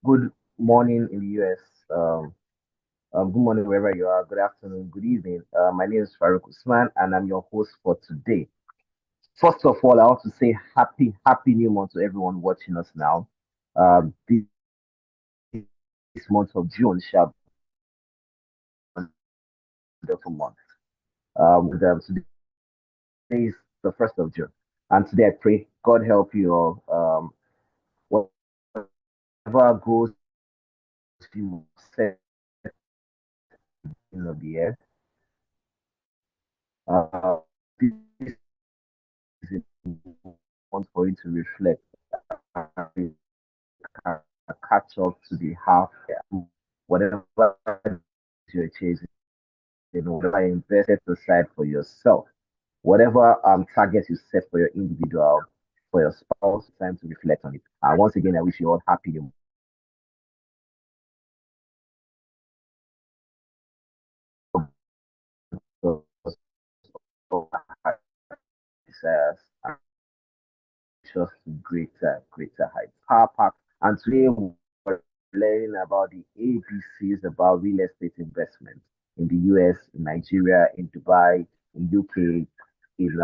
Good morning in the US. Good morning wherever you are. Good afternoon, good evening. My name is Farouk Usman, and I'm your host for today. First of all, I want to say happy new month to everyone watching us now. This month of June shall be a wonderful month. Today is the 1st of June, and today I pray God help you all. Whatever goes you set in the year. This is a month for you to reflect and catch up to the half, whatever you're chasing, whatever you invested aside for yourself, whatever targets you set for your individual, for your spouse, time to reflect on it. Once again, I wish you all happy New Month. Just greater heights. Power Pack. And today we're learning about the ABCs about real estate investment in the US, in Nigeria, in Dubai, in UK, in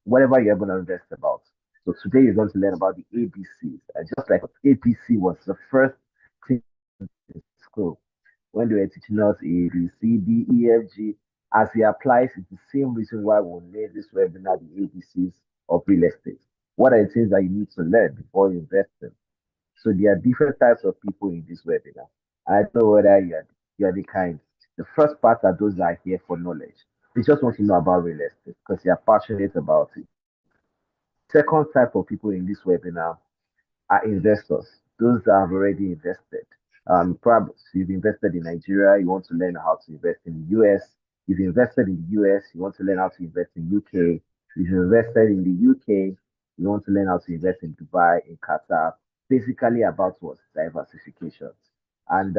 whatever you're going to invest about. So today you're going to learn about the ABCs. And just like ABC was the first thing in school when they were teaching us A, B, C, D, E, F, G, as it applies, it's the same reason why we made this webinar the ABCs of real estate. What are the things that you need to learn before you invest in? So there are different types of people in this webinar. I don't know whether you're the kind. The first part are those that are here for knowledge. They just want to know about real estate because they are passionate about it. Second type of people in this webinar are investors, those that have already invested. Perhaps you've invested in Nigeria, you want to learn how to invest in the US. You've invested in the US, you want to learn how to invest in UK. If you've invested in the UK, you want to learn how to invest in Dubai, in Qatar. Basically, about what diversification. And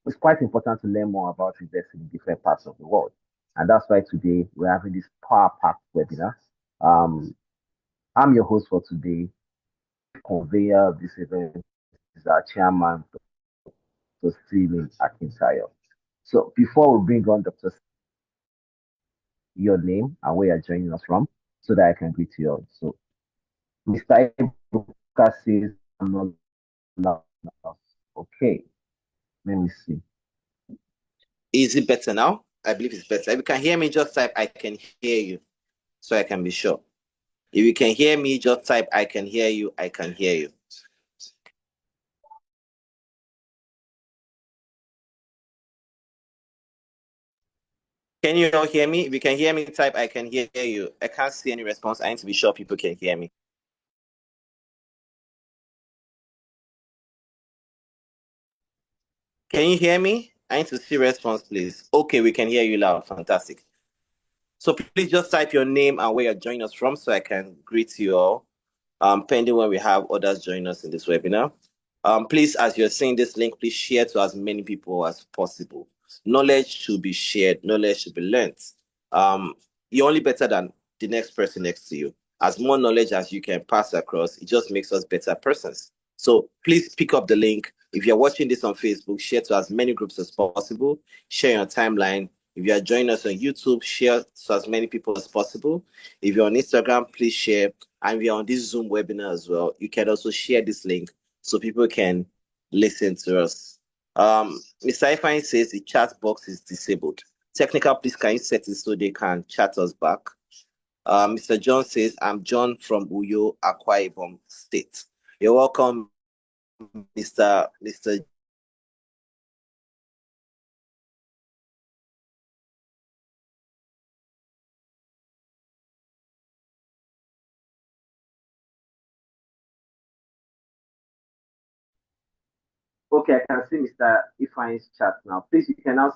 it's quite important to learn more about investing in different parts of the world. And that's why today we're having this power packed webinar. Um, I'm your host for today. Conveyor of this event is our chairman, Dr. Stephen Akintayo. So before we bring on Dr. Your name and where you're joining us from, so that I can greet you all. So Mr. Ibuka says, I'm not loud enough. Okay, let me see. Is it better now? I believe it's better. If you can hear me, just type I can hear you so I can be sure. If you can hear me, just type I can hear you, I can hear you. Can you all hear me? If you can hear me, type I can hear you. I can't see any response. I need to be sure people can hear me. Can you hear me? I need to see response, please. Okay, we can hear you loud. Fantastic. So please just type your name and where you're joining us from so I can greet you all. Pending when we have others join us in this webinar. Please, as you're seeing this link, please share to as many people as possible. Knowledge should be shared. Knowledge should be learned. You're only better than the next person next to you. As more knowledge as you can pass across, it just makes us better persons. So please pick up the link. If you're watching this on Facebook, share to as many groups as possible. Share your timeline. If you are joining us on YouTube, share to as many people as possible. If you're on Instagram, please share. And we are on this Zoom webinar as well. You can also share this link so people can listen to us. Mr. Ifeanyi says the chat box is disabled. Technical, please can you set it so they can chat us back? Mr. John says, I'm John from Uyo, Akwa Ibom State. You're welcome, Mr. Okay, I can see Mr. Ifeanyi's chat now. Please, you can now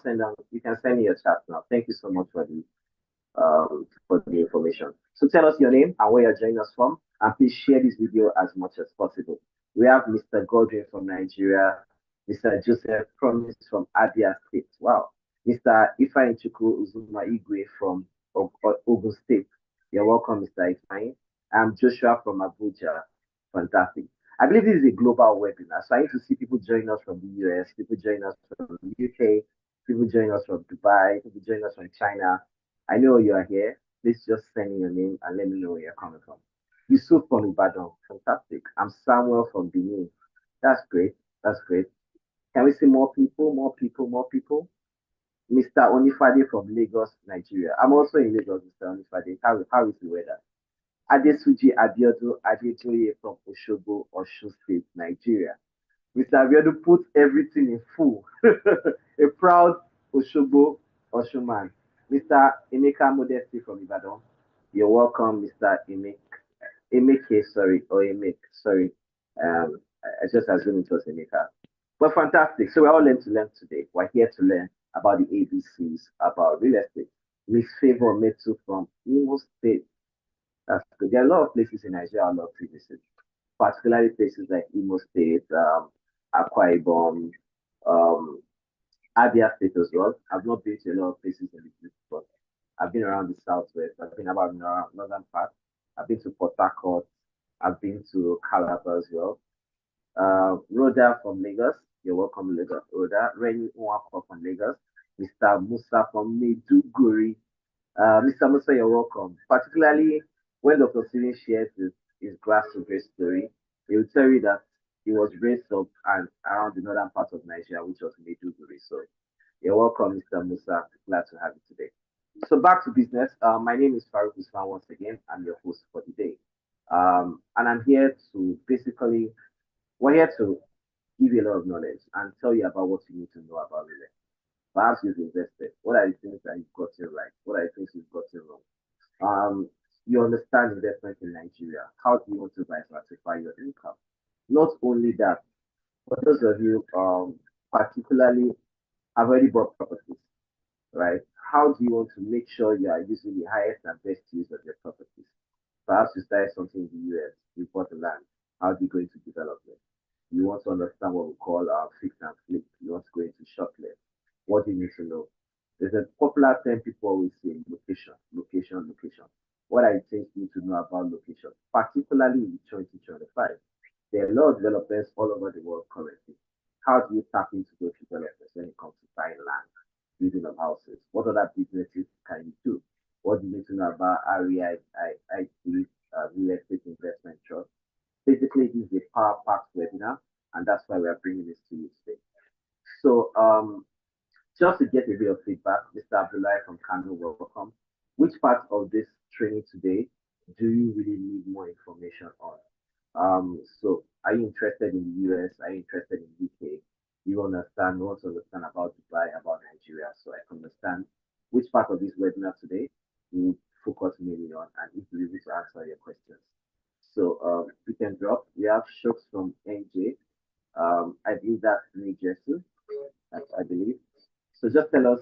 you can send me your chat now. Thank you so much for the information. So tell us your name and where you're joining us from, and please share this video as much as possible. We have Mr. Godwin from Nigeria, Mr. Joseph Promise from Abia State. Wow. Mr. Ifeanyi Chukwu Uzuma Igwe from Ogun State. You're welcome, Mr. Ifeanyi. I'm Joshua from Abuja. Fantastic. I believe this is a global webinar. So I need to see people join us from the US, people join us from the UK, people join us from Dubai, people join us from China. I know you are here. Please just send me your name and let me know where you're coming from. Yusuf from Ibadan. Fantastic. I'm Samuel from Benin. That's great. That's great. Can we see more people? More people, more people? Mr. Onifade from Lagos, Nigeria. I'm also in Lagos, Mr. Onifade. How is the weather? Adesuji Abiodun Adejoye from Oshobo, Osun State, Nigeria. Mr. Abiodun put everything in full. A proud Oshobo Osun man. Mr. Emeka Modesti from Ibadan. You're welcome, Mr. Emeke, sorry, or Emek, sorry. I just assumed it was Emeka. But fantastic. So we're all learning to learn today. We're here to learn about the ABCs, about real estate. Miss Favor Metu from Imo State. That's good. There are a lot of places in Nigeria I love to visit, particularly places like Imo State, Akwa Ibom, um, Abia State as well. I've not been to a lot of places in the east, but I've been around the southwest. I've been about northern part. I've been to Port Harcourt. I've been to Calabar as well. Rhoda from Lagos. You're welcome, Lagos. Rhoda. Reni Nwako from Lagos. Mr. Musa from Maiduguri. Mr. Musa, you're welcome. Particularly when Dr. Sirin shares his grass to grace story, he will tell you that he was raised up and around the northern part of Nigeria, which was Maiduguri. So you're welcome, Mr. Musa. Glad to have you today. So back to business. My name is Farouk Usman once again. I'm your host for the day. And I'm here to basically, we're here to give you a lot of knowledge and tell you about what you need to know about real estate. Perhaps you've invested. What are the things that you've gotten right? What are the things you've gotten wrong? You understand investment in Nigeria. How do you want to diversify your income? Not only that, for those of you particularly have already bought properties, right? How do you want to make sure you are using the highest and best use of your properties? Perhaps you started something in the US, you bought the land. How do you go into development? You want to understand what we call fix and flip. You want to go into short list. What do you need to know? There's a popular term people always say location, location, location. What are the things you need to know about location, particularly in 2025? There are a lot of developers all over the world currently. How do you tap into those developers when it comes to buying land, building of houses? What other businesses can you do? What do you need to know about REIT, Real Estate Investment Trust? Basically, this is a power packed webinar, and that's why we are bringing this to you today. So, just to get a bit of feedback, Mr. Abdullah from Kano, welcome. Which part of this training today do you really need more information on? So are you interested in the US? Are you interested in UK? You want to understand about Dubai, about Nigeria, so I can understand which part of this webinar today you focus mainly on and if we're able to answer your questions. So we can drop. We have Shooks from NJ. I believe that's New Jersey, I believe. So just tell us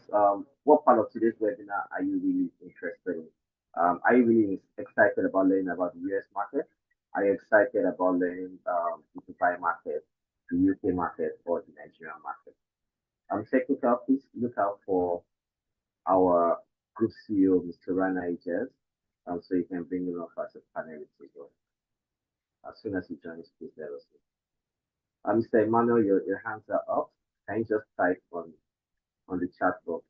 what part of today's webinar are you really interested in? Are you really excited about learning about the US market? Are you excited about learning the Dubai market, the UK market, or the Nigerian market? Technical, please look out for our group CEO, Mr. Rana Ejes, so you can bring him up as a panelist as well. As soon as he joins, please let us know. Mr. Emmanuel, your hands are up. Can you just type on the chat box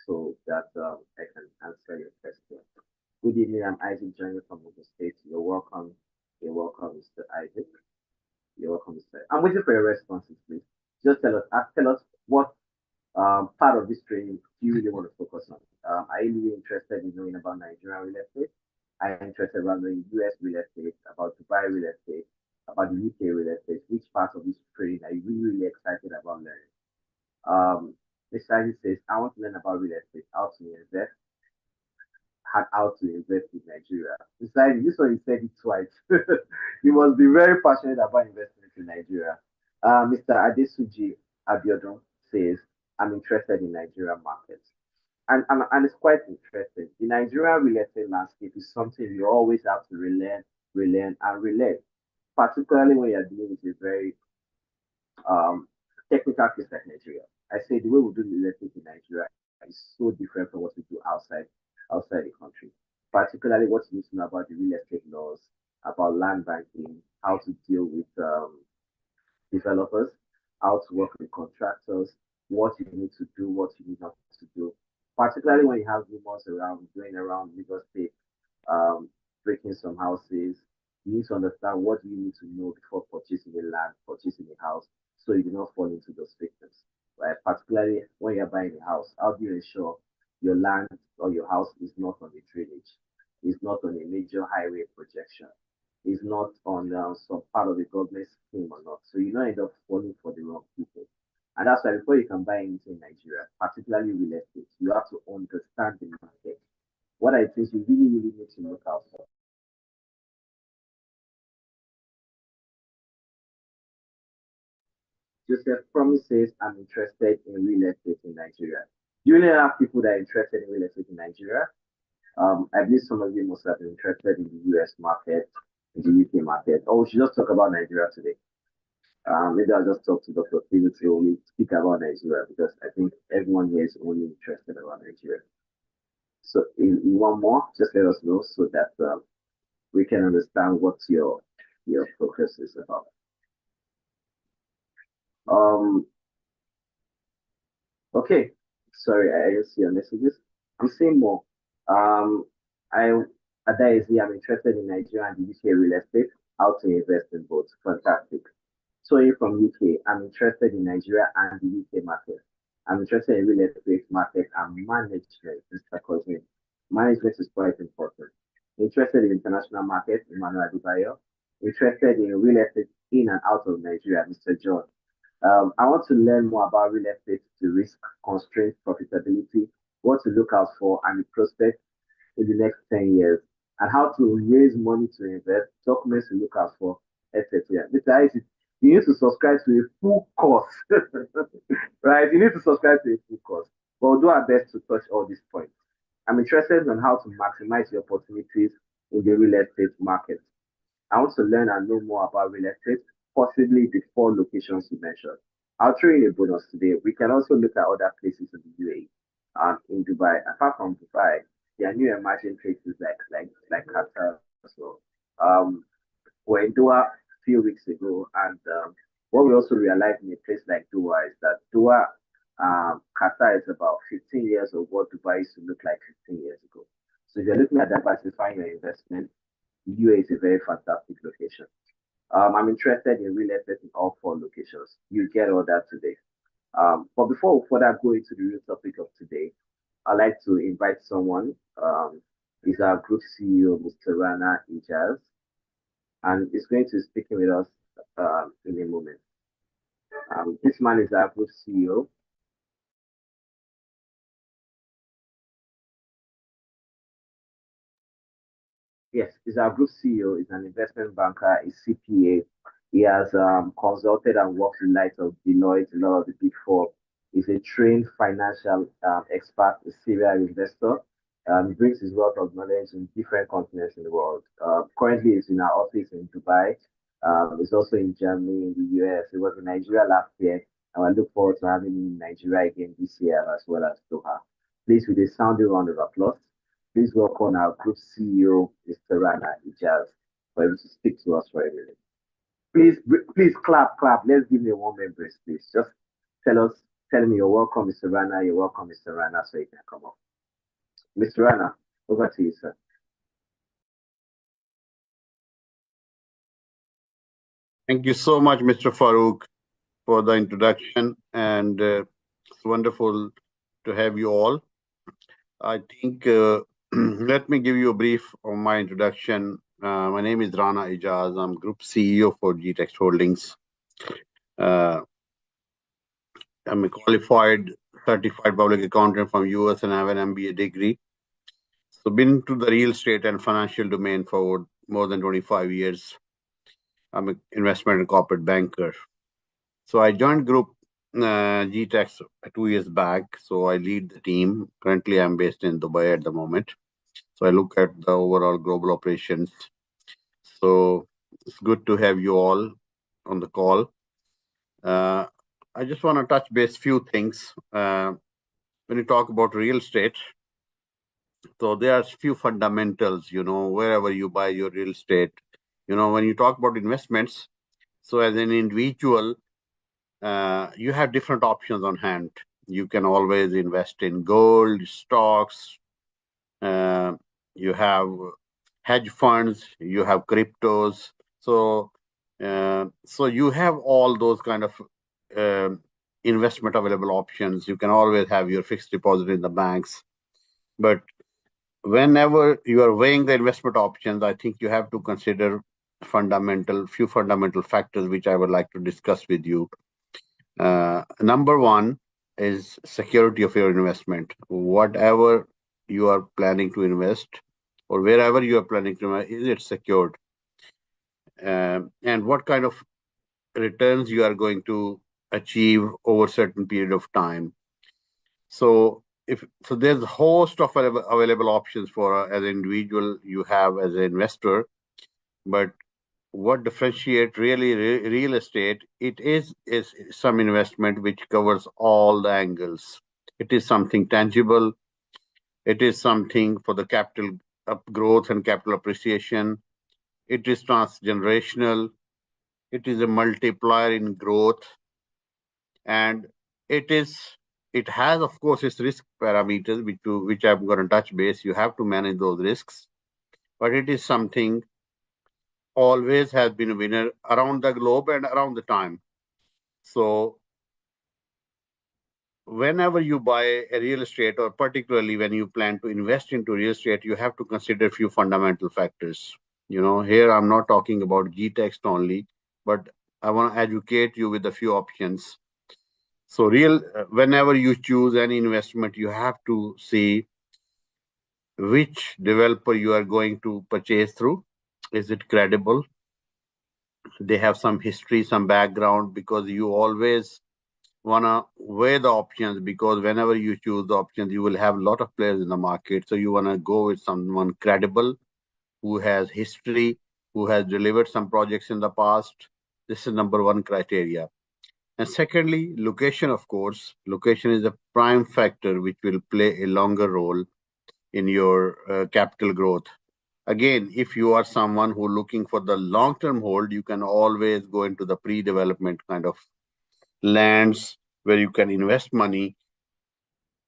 so that I can answer your question? Good evening, I'm Isaac joining from Ogun State. You're welcome. You're welcome, Mr. Isaac. You're welcome, Mr. I'm waiting for your responses, please. Just tell us what part of this training do you really want to focus on? Are you really interested in knowing about Nigerian real estate? Are you interested about knowing US real estate, about Dubai real estate, about the UK real estate? Which part of this training are you really, really excited about learning? Mr. Isaac says, I want to learn about real estate, how to invest, and how to invest in Nigeria. Besides, this one he said it twice. You must be very passionate about investment in Nigeria. Mr. Adesuji Abiodun says, I'm interested in Nigerian markets. And it's quite interesting. The Nigerian real estate landscape is something you always have to relearn, and relearn, particularly when you're dealing with a very technical case like Nigeria. I say the way we do real estate in Nigeria is so different from what we do outside the country. Particularly what you need to know about the real estate laws, about land banking, how to deal with developers, how to work with contractors, what you need to do, what you need not to do. Particularly when you have rumors around going around Lagos State, um, breaking some houses, you need to understand what you need to know before purchasing a land, purchasing a house, so you do not fall into those victims. Right? Particularly when you're buying a house, how do you ensure your land or your house is not on a drainage, is not on a major highway projection, is not on some part of the government scheme or not. So you don't end up falling for the wrong people. And that's why before you can buy anything in Nigeria, particularly real estate, you have to understand the market. What I think you really, really need to look out for. Joseph promises I'm interested in real estate in Nigeria. Do you really have people that are interested in real estate in Nigeria? I believe some of you must have been interested in the US market, in the UK market. Oh, we should just talk about Nigeria today. Maybe I'll just talk to Dr. Phil to only speak about Nigeria because I think everyone here is only interested about Nigeria. So, in one more, just let us know so that we can understand what your focus is about. Um, okay. Sorry, I didn't see your messages. I'm saying more. Um, I Adaezi, I'm interested in Nigeria and the UK real estate. How to invest in both? Fantastic. Soy from UK. I'm interested in Nigeria and the UK market. I'm interested in real estate market and management, Mr. Cousin. Management is quite important. Interested in international market, Emmanuel Adebayo. Interested in real estate in and out of Nigeria, Mr. John. I want to learn more about real estate to risk, constraint, profitability, what to look out for, and the prospects in the next 10 years, and how to raise money to invest, documents to look out for, etc. Mr. Isaac, you need to subscribe to a full course, right? You need to subscribe to a full course. But we'll do our best to touch all these points. I'm interested in how to maximize your opportunities in the real estate market. I want to learn and know more about real estate, possibly the four locations you mentioned. I'll throw in a bonus today. We can also look at other places in the UAE, in Dubai. Apart from Dubai, there are new emerging places like Qatar. So, um, we're in Doha a few weeks ago, and what we also realized in a place like Doha is that Doha, Qatar is about 15 years of what Dubai used to look like 15 years ago. So if you're looking at diversifying your investment, UA is a very fantastic location. I'm interested in real estate in all four locations. You get all that today. But before we further go into the real topic of today, I'd like to invite someone. He's our group CEO, Mr. Rana Ijaz, and he's going to speak with us in a moment. This man is our group CEO. Yes, he's our group CEO. He's an investment banker, a CPA. He has consulted and worked with likes of Deloitte, a lot of the big four. He's a trained financial expert, a serial investor. He brings his wealth of knowledge in different continents in the world. Currently, he's in our office in Dubai. He's also in Germany, in the US. He was in Nigeria last year, and I look forward to having him in Nigeria again this year as well as Doha. Please, with a sounding round of applause. Please welcome our group CEO, Mr. Rana Ijaz, for him to speak to us for a minute. Please, please clap, clap. Let's give me a warm embrace, please. Just tell us, tell me you're welcome, Mr. Rana. You're welcome, Mr. Rana, so you can come up. Mr. Rana, over to you, sir. Thank you so much, Mr. Farouk, for the introduction, and it's wonderful to have you all. I think let me give you a brief of my introduction. My name is Rana Ijaz. I'm Group CEO for GTEX Holdings. I'm a qualified certified public accountant from US and I have an MBA degree. So been to the real estate and financial domain for more than 25 years. I'm an investment and corporate banker. So I joined Group GTEX 2 years back. So I lead the team. Currently, I'm based in Dubai at the moment. So I look at the overall global operations. So it's good to have you all on the call. I just want to touch base few things. When you talk about real estate, so there are few fundamentals, wherever you buy your real estate, When you talk about investments, so as an individual, you have different options on hand. You can always invest in gold, stocks, uh, you have hedge funds, you have cryptos. So you have all those kind of uh, investment available options. You can always have your fixed deposit in the banks. But whenever you are weighing the investment options, I think you have to consider few fundamental factors, which I would like to discuss with you. Number one is security of your investment. Whatever you are planning to invest, or wherever you are planning to invest, is it secured? And what kind of returns you are going to achieve over a certain period of time. So there's a host of available options for as an individual you have as an investor, but what differentiate really real estate, it is some investment which covers all the angles. It is something tangible. It is something for the capital growth and capital appreciation. It is transgenerational. It is a multiplier in growth, and it is it has, of course, its risk parameters, which I'm going to touch base. You have to manage those risks, but it is something always has been a winner around the globe and around the time. So whenever you buy a real estate, or particularly when you plan to invest into real estate, you have to consider a few fundamental factors. Here I'm not talking about G-text only, but I want to educate you with a few options. So whenever you choose any investment, you have to see which developer you are going to purchase through. Is it credible? They have some history, some background, because you always want to weigh the options, because whenever you choose the options, you will have a lot of players in the market. So you want to go with someone credible, who has history, who has delivered some projects in the past. This is number one criteria. And secondly, location, of course. Location is a prime factor which will play a longer role in your capital growth. Again, if you are someone who looking for the long-term hold, you can always go into the pre-development kind of lands where you can invest money,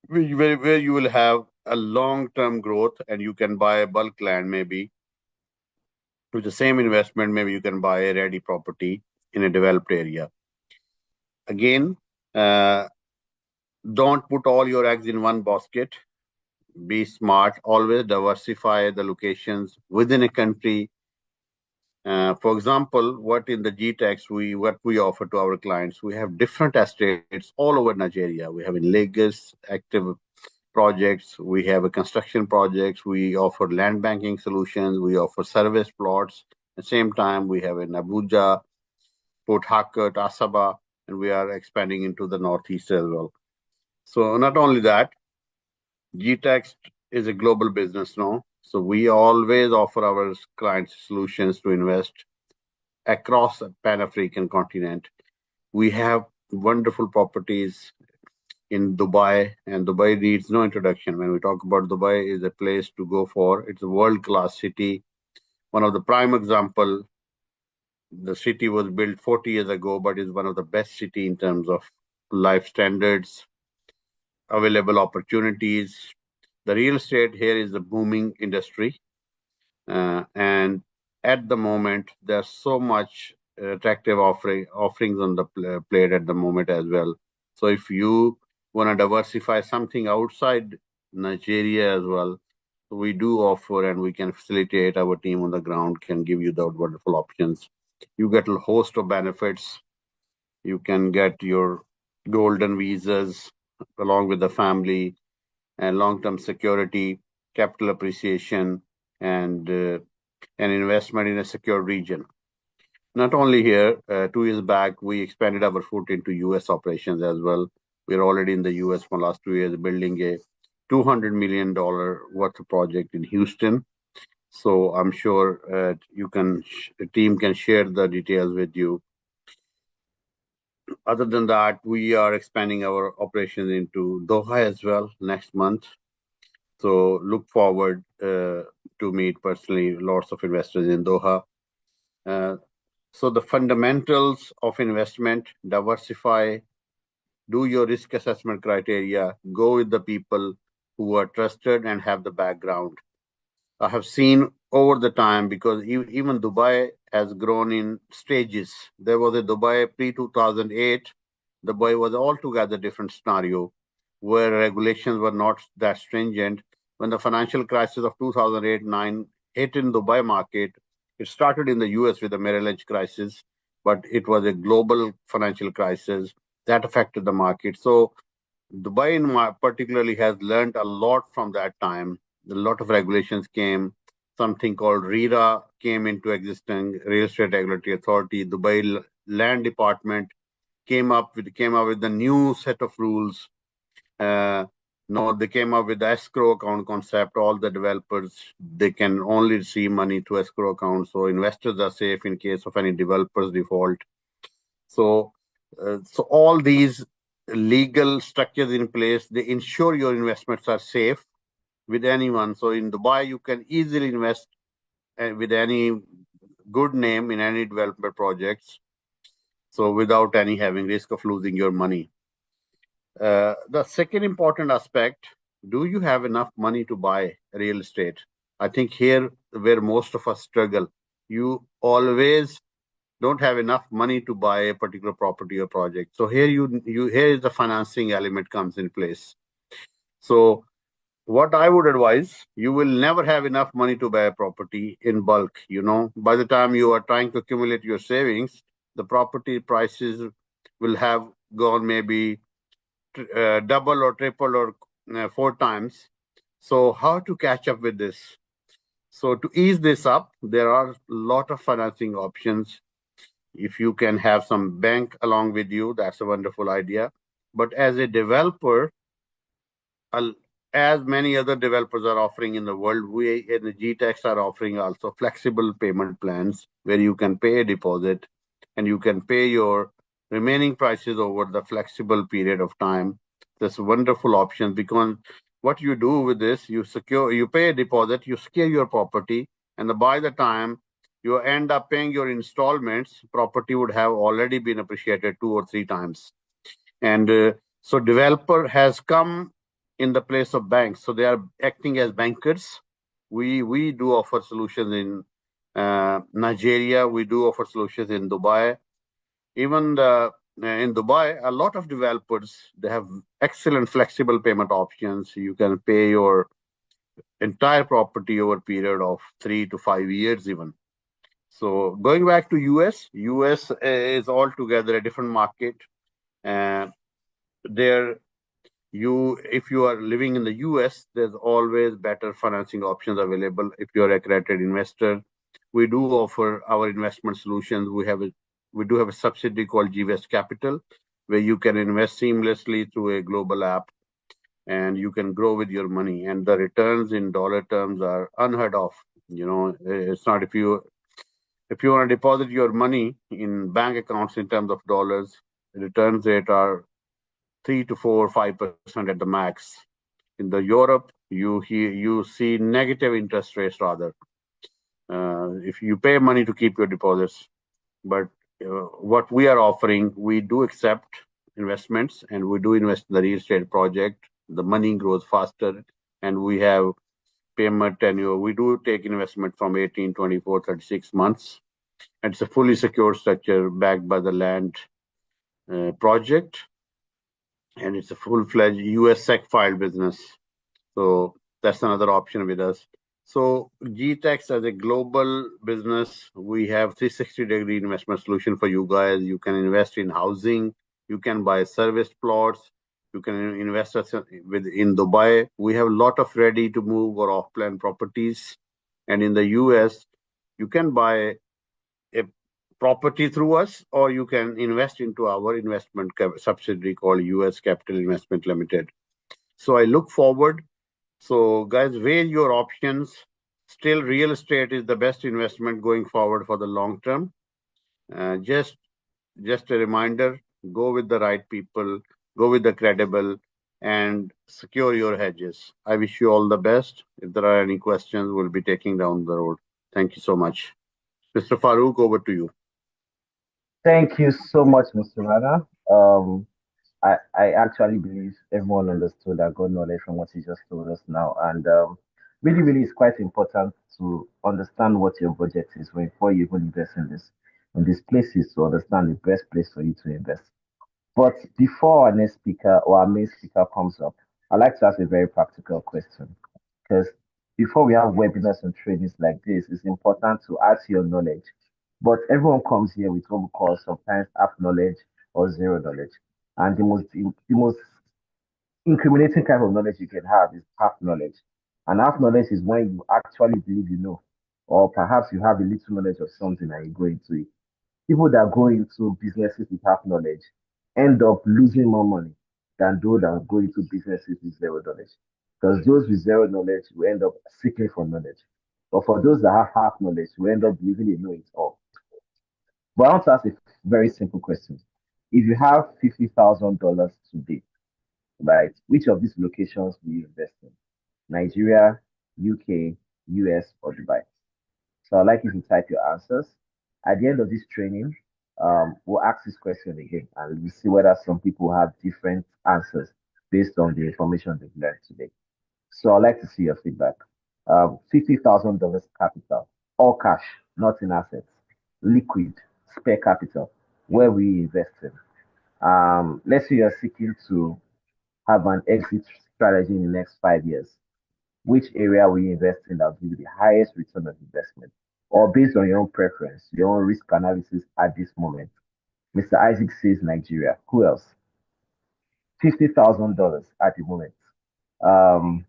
where you will have a long-term growth, and you can buy a bulk land maybe. With the same investment, maybe you can buy a ready property in a developed area. Again, uh, don't put all your eggs in one basket. Be smart. Always diversify the locations within a country. For example, what in the GTEX what we offer to our clients, we have different estates all over Nigeria. We have in Lagos active projects, we have a construction projects, we offer land banking solutions, we offer service plots. At the same time, we have in Abuja, Port Harcourt, Asaba, and we are expanding into the Northeast as well. So not only that, GTEX is a global business now. So we always offer our clients solutions to invest across the Pan-African continent. We have wonderful properties in Dubai, and Dubai needs no introduction. When we talk about Dubai, is a place to go for. It's a world-class city. One of the prime example, the city was built 40 years ago, but is one of the best city in terms of life standards, available opportunities. The real estate here is a booming industry. And at the moment, there's so much attractive offerings on the plate at the moment as well. So if you want to diversify something outside Nigeria as well, we do offer, and we can facilitate. Our team on the ground can give you the wonderful options. You get a host of benefits. You can get your golden visas along with the family, and long-term security, capital appreciation, and an investment in a secure region. Not only here, 2 years back, we expanded our foot into US operations as well. We're already in the US for the last 2 years, building a $200 million worth of project in Houston. So I'm sure the team can share the details with you. Other than that, we are expanding our operations into Doha as well next month. So look forward to meet personally lots of investors in Doha. Uh, so the fundamentals of investment: diversify, do your risk assessment criteria, go with the people who are trusted and have the background. I have seen over the time, because even Dubai has grown in stages. There was a Dubai pre 2008. Dubai was altogether different scenario where regulations were not that stringent. When the financial crisis of 2008-9 hit in Dubai market, it started in the US with the Merrill Lynch crisis, but it was a global financial crisis that affected the market. So Dubai in particularly has learned a lot from that time. A lot of regulations came. Something called RERA came into existence, Real Estate Regulatory Authority. Dubai Land Department came up with the new set of rules. Uh, no, they came up with the escrow account concept. All the developers, they can only receive money through escrow accounts, so investors are safe in case of any developers default. So all these legal structures in place, they ensure your investments are safe with anyone. So in Dubai, you can easily invest with any good name in any development projects. So without any having risk of losing your money. The second important aspect: do you have enough money to buy real estate? I think here where most of us struggle. You always don't have enough money to buy a particular property or project. So here is the financing element comes in place. So what I would advise, you will never have enough money to buy a property in bulk. By the time you are trying to accumulate your savings, the property prices will have gone maybe double or triple or four times. So how to catch up with this? So to ease this up, there are a lot of financing options. If you can have some bank along with you, that's a wonderful idea. But as a developer, as many other developers are offering in the world, we in the GTEX are offering also flexible payment plans where you can pay a deposit and you can pay your remaining prices over the flexible period of time. That's a wonderful option, because what you do with this, you pay a deposit, you secure your property, and by the time you end up paying your installments, property would have already been appreciated 2 or 3 times. And so developer has come in the place of banks. So they are acting as bankers. We do offer solutions in Nigeria. We do offer solutions in Dubai. Even in Dubai, a lot of developers, they have excellent flexible payment options. You can pay your entire property over a period of 3 to 5 years even. So going back to US is altogether a different market. Uh, there if you are living in the US, there's always better financing options available if you're a accredited investor. We do offer our investment solutions. We do have a subsidiary called GWest Capital, where you can invest seamlessly through a global app and you can grow with your money. And the returns in dollar terms are unheard of. It's not if you want to deposit your money in bank accounts in terms of dollars, returns rate are 3 to 4, 5% at the max. In the Europe, you see negative interest rates rather. If you pay money to keep your deposits, but what we are offering, we do accept investments and we do invest in the real estate project. The money grows faster, and we have payment tenure. We do take investment from 18, 24, 36 months. And it's a fully secure structure backed by the land project, and it's a full-fledged US SEC filed business. So that's another option with us. So GTEX as a global business, we have 360-degree investment solution for you guys. You can invest in housing, you can buy service plots, you can invest in Dubai. We have a lot of ready to move or off-plan properties. And in the US, you can buy a property through us, or you can invest into our investment subsidiary called US Capital Investment Limited. So I look forward. So guys, weigh your options. Still, real estate is the best investment going forward for the long term. Just a reminder, go with the right people, go with the credible, and secure your hedges. I wish you all the best. If there are any questions, we'll be taking down the road. Thank you so much. Mr. Farouk, over to you. Thank you so much, Mr. Rana. I actually believe everyone understood that God knowledge from what he just told us now. And really, really, it's quite important to understand what your budget is before you even invest in these places to understand the best place for you to invest. But before our next speaker or our main speaker comes up, I'd like to ask a very practical question. Because before we have webinars and trainings like this, it's important to add to your knowledge. But everyone comes here with what we call sometimes half knowledge or zero knowledge. And the most incriminating kind of knowledge you can have is half knowledge. And half knowledge is when you actually believe you know, or perhaps you have a little knowledge of something and you go into it. People that go into businesses with half knowledge end up losing more money than those that go into businesses with zero knowledge. Because those with zero knowledge will end up seeking for knowledge. But for those that have half knowledge, we end up believing they know it all. But I want to ask a very simple question. If you have $50,000 today, right, which of these locations will you invest in? Nigeria, UK, US, or Dubai? So I'd like you to type your answers. At the end of this training, we'll ask this question again and we'll see whether some people have different answers based on the information they've learned today. So I'd like to see your feedback. $50,000 capital, all cash, not in assets, liquid, spare capital, where we invest in. Let's say you're seeking to have an exit strategy in the next 5 years. Which area will you invest in that will give you the highest return on investment? Or based on your own preference, your own risk analysis at this moment. Mr. Isaac says Nigeria. Who else? $50,000 at the moment. Um,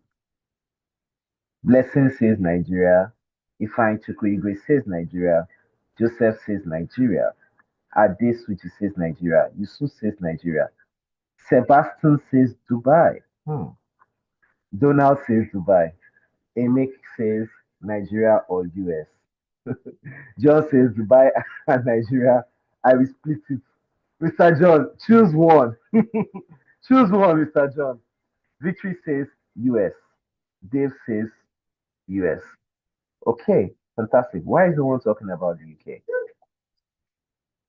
Blessing says Nigeria. Ifeanyi Chukwuigwe says Nigeria. Joseph says Nigeria. Ade Suchi says Nigeria. Yusuf says Nigeria. Sebastian says Dubai. Donald says Dubai. Emek says Nigeria or US. John says Dubai and Nigeria. I will split it. Mr. John, choose one. Choose one, Mr. John. Victory says US. Dave says US. Okay, fantastic. Why is no one talking about the UK?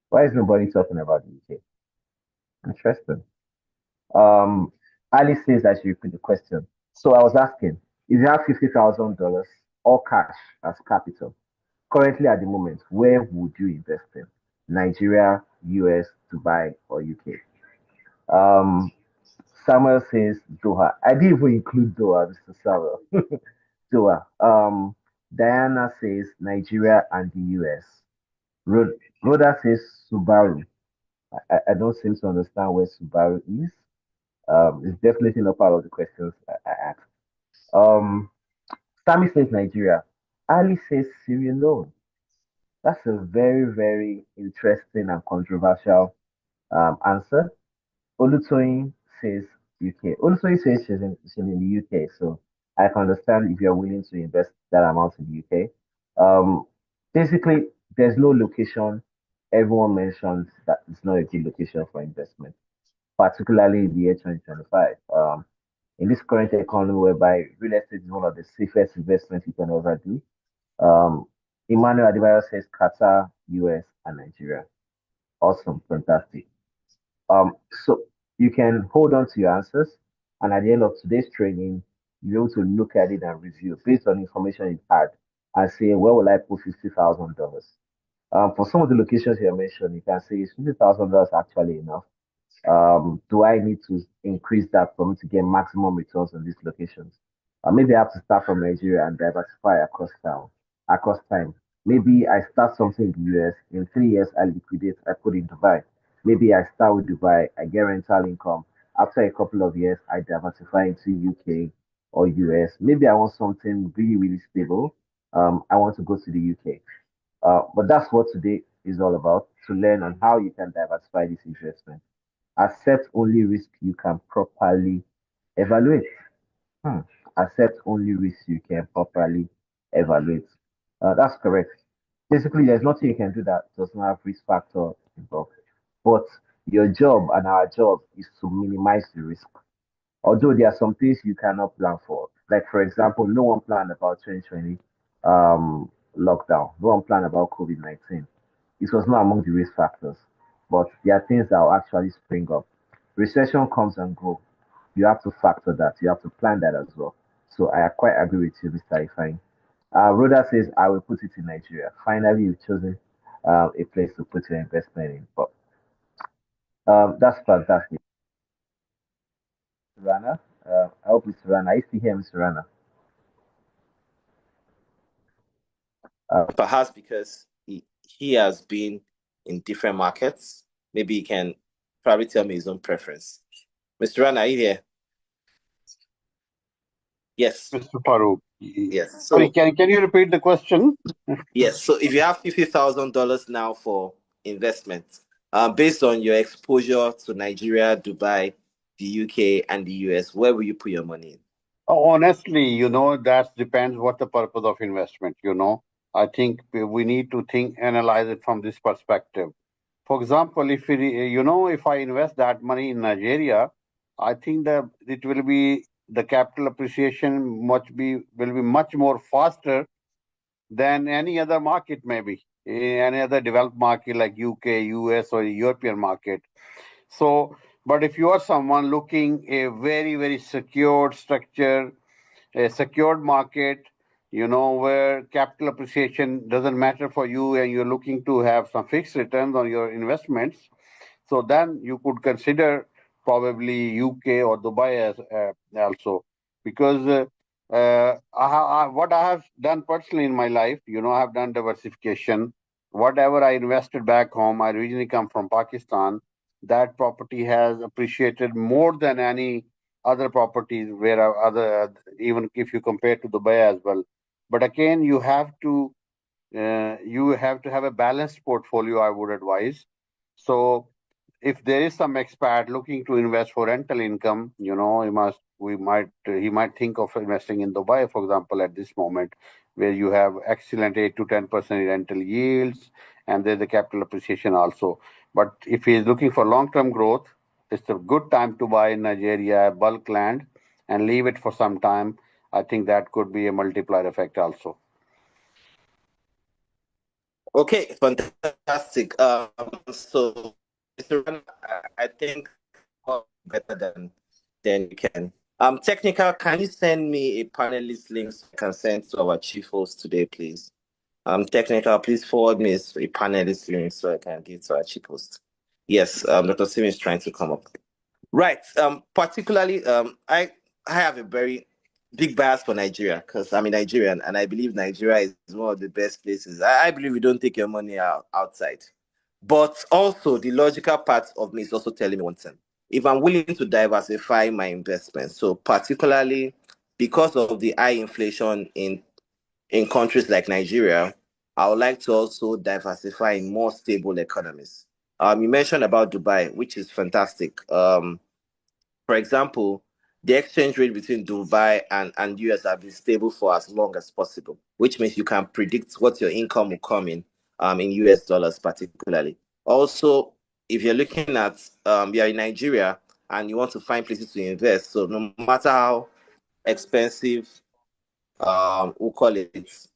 Why is nobody talking about the UK? Interesting. Um, Ali says I should repeat the question. So I was asking, if you have $50,000 all cash as capital, currently at the moment, where would you invest in? Nigeria, US, Dubai, or UK? Um, Samuel says Doha. I didn't even include Doha, Mr. Samuel. Doha. Diana says Nigeria and the US. Rhoda says Subaru. I don't seem to understand where Subaru is. It's definitely not part of the questions I asked. Um, Sammy says Nigeria. Ali says Sierra Leone. That's a very, very interesting and controversial answer. Olutoyin says UK. Olutoyin says she's in the UK, so I can understand if you're willing to invest that amount in the UK. Basically, there's no location everyone mentions that it's not a good location for investment, particularly in the year 2025. In this current economy whereby real estate is one of the safest investments you can ever do. Um, Emmanuel Adebayo says Qatar, US, and Nigeria. Awesome, fantastic. So you can hold on to your answers, and at the end of today's training, you'll be able to look at it and review based on information you've had and say, where will I put $50,000? For some of the locations you mentioned, you can say, is $50,000 actually enough? Do I need to increase that for me to get maximum returns on these locations? Maybe I have to start from Nigeria and diversify across time. Maybe I start something in the US. In 3 years, I liquidate. I put it in Dubai. Maybe I start with Dubai. I get rental income. After a couple of years, I diversify into UK or US. Maybe I want something really, really stable. I want to go to the UK. But that's what today is all about, to learn on how you can diversify this investment. Accept only risk you can properly evaluate. Hmm. Accept only risk you can properly evaluate. That's correct. Basically, there's nothing you can do that does not have risk factor involved. But your job and our job is to minimize the risk. Although there are some things you cannot plan for. Like, for example, no one planned about 2020. lockdown. No one planned about COVID-19. It was not among the risk factors, but there are things that will actually spring up. Recession comes and go. You have to factor that. You have to plan that as well. So I quite agree with you, Mr. Ifine. Rhoda says, I will put it in Nigeria. Finally, you've chosen a place to put your investment in. But that's fantastic. Rana, I hope Mr. Rana. I used to hear Mr. Rana. Perhaps because he has been in different markets. Maybe he can probably tell me his own preference. Mr. Rana, are you here? Yes. Mr. Farooq. Yes. Sorry, So can you repeat the question? yes. So if you have $50,000 now for investment, based on your exposure to Nigeria, Dubai, the UK, and the US, where will you put your money in? Honestly, that depends what the purpose of investment. I think we need to analyze it from this perspective. For example, if I invest that money in Nigeria, I think that it will be the capital appreciation will be much more faster than any other market, maybe any other developed market like UK, US, or European market. So, but if you are someone looking a very, very secured structure, a secured market, where capital appreciation doesn't matter for you and you're looking to have some fixed returns on your investments, so then you could consider probably UK or Dubai as also, because what I have done personally in my life, I have done diversification. Whatever I invested back home, I originally come from Pakistan. That property has appreciated more than any other properties where other, even if you compare to Dubai as well. But again, you have to have a balanced portfolio, I would advise. So if there is some expat looking to invest for rental income, he might think of investing in Dubai, for example, at this moment, where you have excellent 8 to 10% rental yields, and there's a capital appreciation also. But if he is looking for long-term growth, it's a good time to buy in Nigeria bulk land and leave it for some time. I think that could be a multiplier effect also. Okay, fantastic. So Mr. Rana, I think better than you can. Technical, can you send me a panelist link so I can send to our chief host today, please? Technical, please forward me a panelist link so I can give to our chief host. Yes, Dr. Sim is trying to come up. Right. Particularly, I have a very big bias for Nigeria because I'm a Nigerian and I believe Nigeria is one of the best places. I believe we don't take your money outside. But also, the logical part of me is also telling me one thing. If I'm willing to diversify my investments, so particularly because of the high inflation in countries like Nigeria, I would like to also diversify in more stable economies. You mentioned about Dubai, which is fantastic. For example, the exchange rate between Dubai and US have been stable for as long as possible, which means you can predict what your income will come in US dollars particularly. Also, if you're looking at you're in Nigeria and you want to find places to invest, so no matter how expensive we'll call it,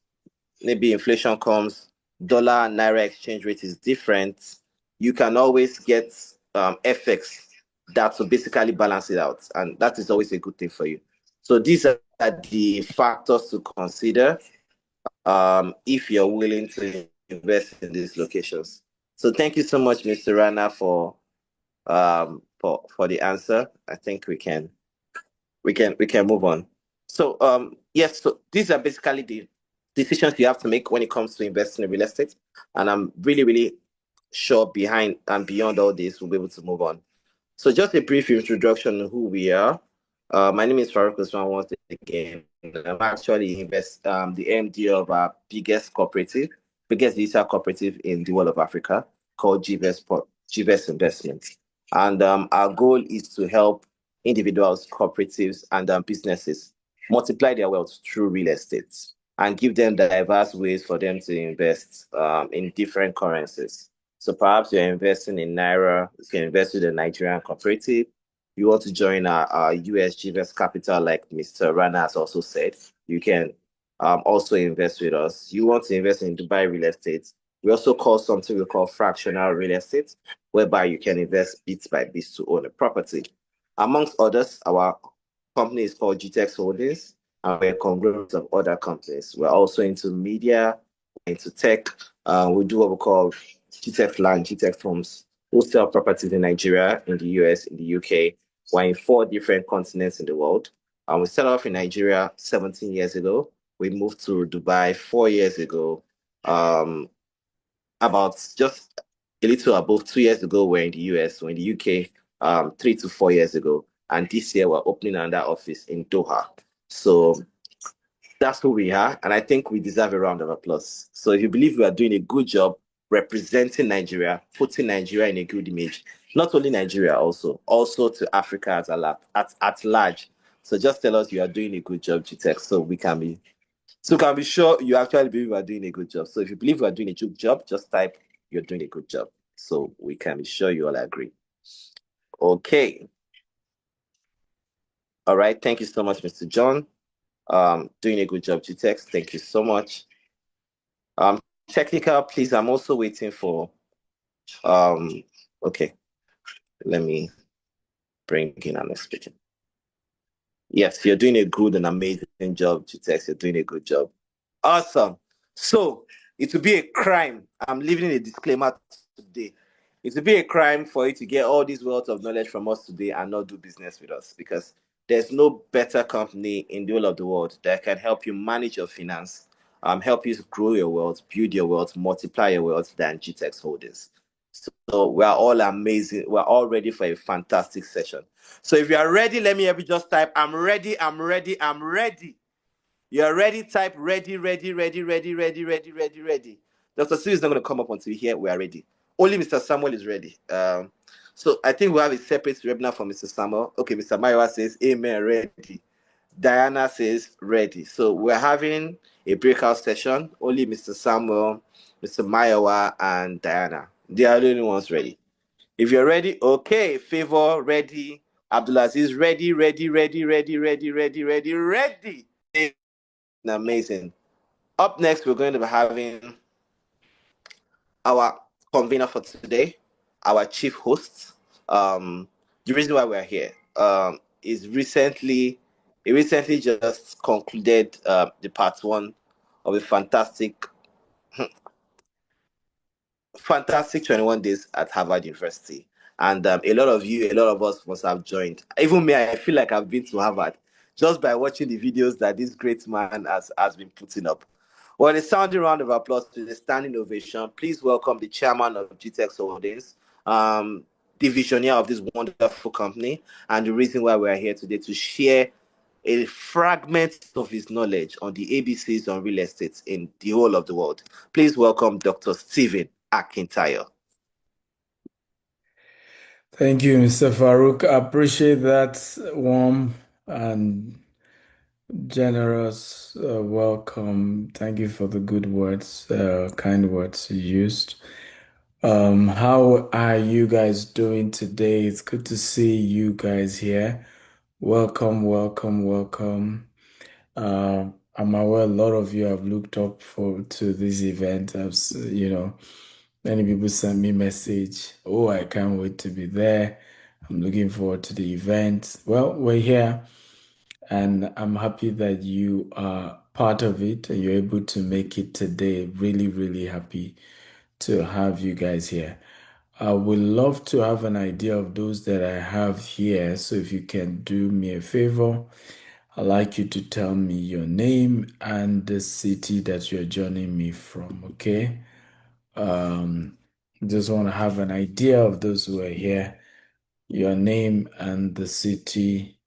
maybe inflation comes, dollar and naira exchange rate is different, you can always get FX that will basically balance it out. And that is always a good thing for you. So these are the factors to consider if you're willing to invest in these locations. So thank you so much, Mr. Rana, for the answer. I think we can move on. So yes, so these are basically the decisions you have to make when it comes to investing in real estate. And I'm really, really sure behind and beyond all this, we'll be able to move on. So just a brief introduction on who we are. My name is Farouk Usman once again. I'm actually the MD of our biggest digital cooperative in the world of Africa called GVES Investments. And our goal is to help individuals, cooperatives, and businesses multiply their wealth through real estate and give them diverse ways for them to invest in different currencies. So perhaps you're investing in Naira, you can invest with a Nigerian cooperative. You want to join our US GVES capital, like Mr. Rana has also said, you can also invest with us. You want to invest in Dubai real estate. We also call something we call fractional real estate, whereby you can invest bit by bit to own a property. Amongst others, our company is called GTEX Holdings, and we're a conglomerate of other companies. We're also into media, into tech. We do what we call GTEX Land, GTEX Homes, wholesale properties in Nigeria, in the US, in the UK. We're in 4 different continents in the world. We started off in Nigeria 17 years ago. We moved to Dubai 4 years ago. About just a little above 2 years ago, we're in the US, we're in the UK 3 to 4 years ago. And this year, we're opening another office in Doha. So that's who we are. And I think we deserve a round of applause. So if you believe we are doing a good job representing Nigeria, putting Nigeria in a good image, not only Nigeria, also to Africa at large. So just tell us you are doing a good job, GTEX, so we can be sure you actually believe we are doing a good job. So if you believe we are doing a good job, just type you're doing a good job. So we can be sure you all agree. Okay. All right. Thank you so much, Mr. John. Doing a good job, GTEX. Thank you so much. Technical, please. I'm also waiting for okay. Let me bring in an speaking. Yes, you're doing a good and amazing job, GTEX. You're doing a good job. Awesome. So it would be a crime. I'm leaving a disclaimer today. It would be a crime for you to get all this wealth of knowledge from us today and not do business with us, because there's no better company in the whole of the world that can help you manage your finance, help you grow your wealth, build your wealth, multiply your wealth than GTEX Holdings. So we are all amazing. We're all ready for a fantastic session. So if you are ready, let me help you just type, I'm ready, I'm ready, I'm ready. You're ready, type ready, ready, ready, ready, ready, ready, ready, ready. Dr. Sue is not going to come up until here. We are ready. Only Mr. Samuel is ready. So I think we have a separate webinar for Mr. Samuel. Okay, Mr. Mayowa says, Amen, ready. Diana says, ready. So we're having a breakout session. Only Mr. Samuel, Mr. Mayowa, and Diana. They are the only ones ready. If you're ready, okay. Favor, ready. Abdulaziz, ready, ready, ready, ready, ready, ready, ready, ready. Amazing. Up next, we're going to be having our convener for today, our chief host. The reason why we're here is he recently just concluded the part 1 of a fantastic 21 days at Harvard University. And a lot of us must have joined. Even me, I feel like I've been to Harvard just by watching the videos that this great man has been putting up. Well, a sounding round of applause to the standing ovation. Please welcome the chairman of GTEX Holdings, the visionary of this wonderful company, and the reason why we're here today to share a fragment of his knowledge on the ABCs on real estate in the whole of the world. Please welcome Dr. Stephen Akintayo. Thank you, Mr. Farouk. I appreciate that warm and generous welcome. Thank you for the good words, kind words you used. How are you guys doing today? It's good to see you guys here. Welcome, welcome, welcome. I'm aware a lot of you have looked up to this event. Many people send me message. Oh, I can't wait to be there. I'm looking forward to the event. Well, we're here, and I'm happy that you are part of it and you're able to make it today. Really, really happy to have you guys here. I would love to have an idea of those that I have here. So if you can do me a favor, I'd like you to tell me your name and the city that you're joining me from, okay? Just want to have an idea of those who are here, your name and the city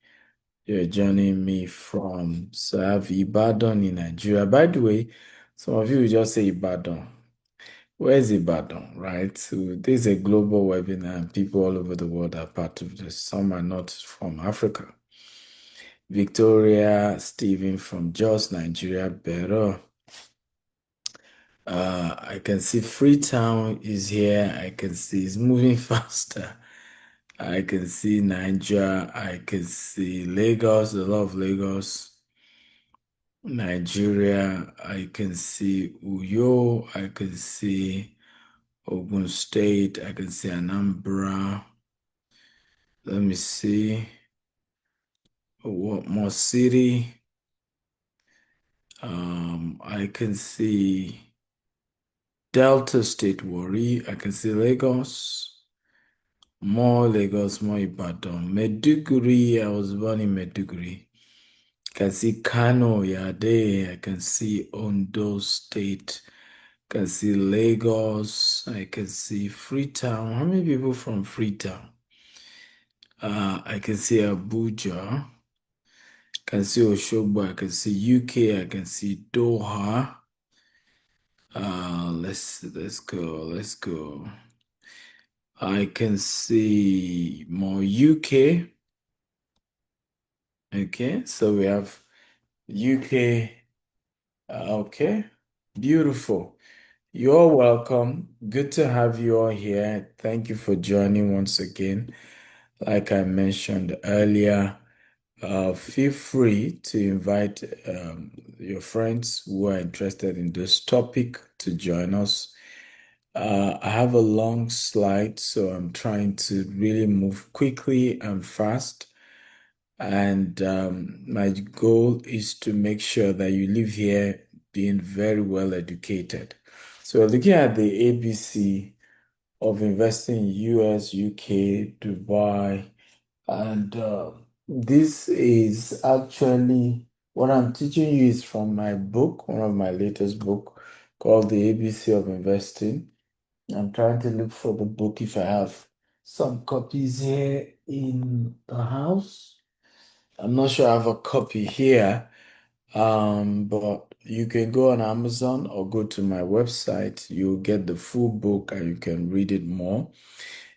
you're joining me from. So I have Ibadan in Nigeria. By the way, some of you will just say Ibadan. Where's Ibadan, right? So this is a global webinar and people all over the world are part of this. Some are not from Africa. Victoria, Stephen from Jos, Nigeria, Bero. I can see Freetown is here. I can see it's moving faster. I can see Nigeria. I can see Lagos, a lot of Lagos. Nigeria, I can see Uyo, I can see Ogun State, I can see Anambra. Let me see. What more city? I can see Delta State, Warri. I can see Lagos. More Lagos, more Ibadan. Maiduguri, I was born in Maiduguri. I can see Kano, Yade. I can see Ondo State. I can see Lagos. I can see Freetown. How many people from Freetown? I can see Abuja. I can see Oshogbo. I can see UK. I can see Doha. Let's go. I can see more UK. Okay, so we have UK. Okay, beautiful. You're welcome. Good to have you all here. Thank you for joining once again. Like I mentioned earlier, feel free to invite your friends who are interested in this topic to join us. I have a long slide, so I'm trying to really move quickly and fast. And my goal is to make sure that you live here being very well educated. So we're looking at the ABC of investing in US, UK, Dubai, and this is actually what I'm teaching you is from my book, one of my latest book called The ABC of Investing. I'm trying to look for the book if I have some copies here in the house. I'm not sure I have a copy here, but you can go on Amazon or go to my website. You'll get the full book and you can read it more.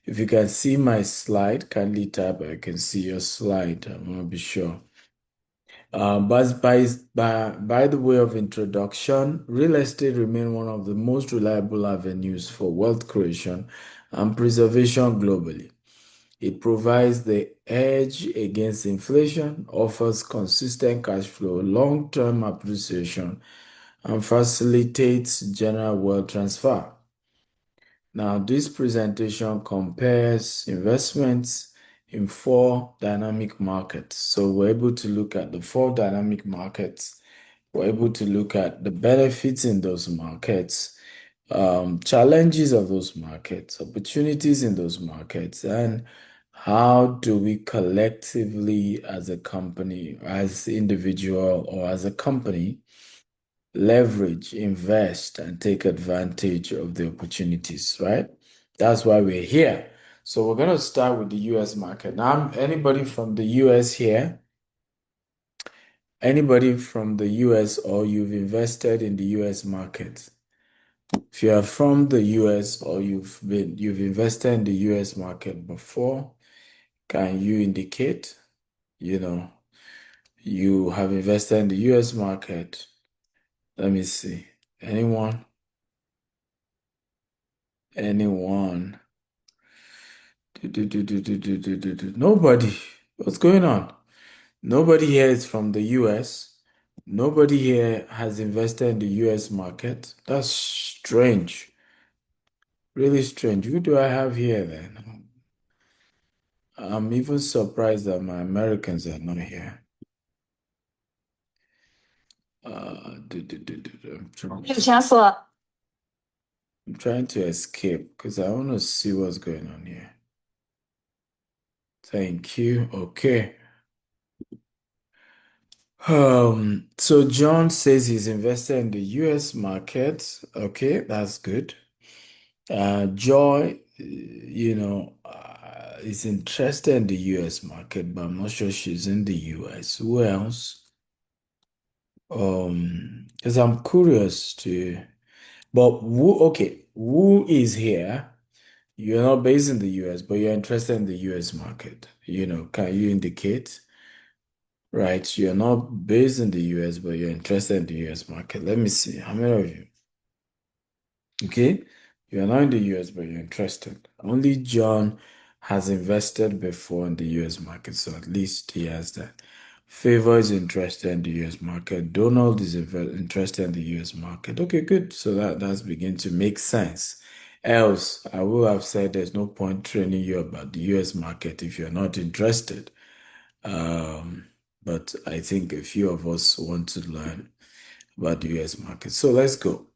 If you can see my slide, kindly tap. I can see your slide. I want to be sure. But by the way of introduction, real estate remains one of the most reliable avenues for wealth creation and preservation globally. It provides the edge against inflation, offers consistent cash flow, long-term appreciation, and facilitates general wealth transfer. Now, this presentation compares investments in four dynamic markets. So we're able to look at the four dynamic markets. We're able to look at the benefits in those markets, challenges of those markets, opportunities in those markets, and how do we collectively as a company, as individual, or as a company leverage, invest, and take advantage of the opportunities, right? That's why we're here. So we're going to start with the US market. Now, anybody from the US here? Anybody from the US or you've invested in the US market? If you are from the US or you've invested in the US market before, can you indicate, you have invested in the US market? Let me see. Anyone? Anyone? Nobody. What's going on? Nobody here is from the US. Nobody here has invested in the US market. That's strange. Really strange. Who do I have here then? I'm even surprised that my Americans are not here. I'm trying to escape because I want to see what's going on here. Thank you. Okay. So John says he's invested in the US market. Okay, that's good. Joy, is interested in the US market, but I'm not sure she's in the US. Who else? Because I'm curious but who is here? You're not based in the US, but you're interested in the US market. Can you indicate? Right, you're not based in the US, but you're interested in the US market. Let me see. How many of you? Okay, you're not in the US, but you're interested. Only John has invested before in the US market, so at least he has that. Favor is interested in the US market. Donald is interested in the US market. Okay, good. So that's beginning to make sense. Else, I will have said there's no point training you about the US market if you're not interested. But I think a few of us want to learn about the US market. So let's go.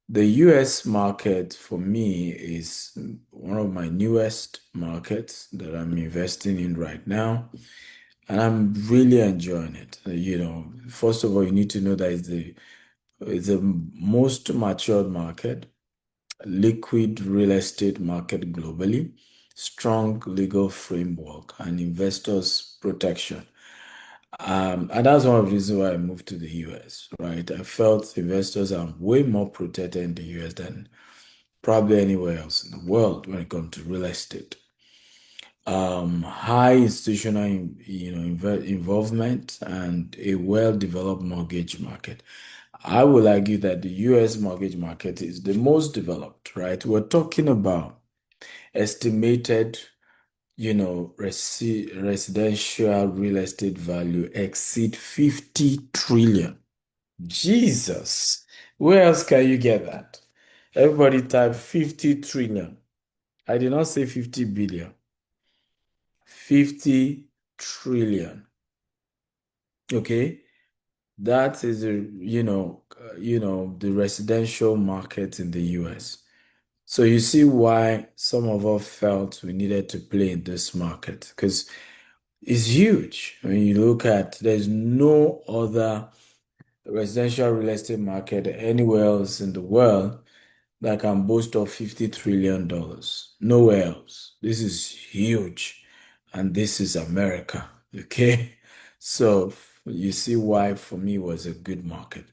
The US market for me is one of my newest markets that I'm investing in right now. And I'm really enjoying it. First of all, you need to know that it's the most matured market, liquid real estate market globally, strong legal framework, and investors protection. And that's one of the reasons why I moved to the US, right? I felt investors are way more protected in the US than probably anywhere else in the world when it comes to real estate. High institutional involvement and a well-developed mortgage market. I will argue that the US mortgage market is the most developed, right? We're talking about estimated, residential real estate value exceed 50 trillion. Jesus, where else can you get that? Everybody type 50 trillion. I did not say 50 billion. 50 trillion. Okay, that is the residential market in the US. So you see why some of us felt we needed to play in this market because it's huge. When you look at, there's no other residential real estate market anywhere else in the world that can boast of $50 trillion. Nowhere else. This is huge. And this is America. Okay. So you see why for me it was a good market.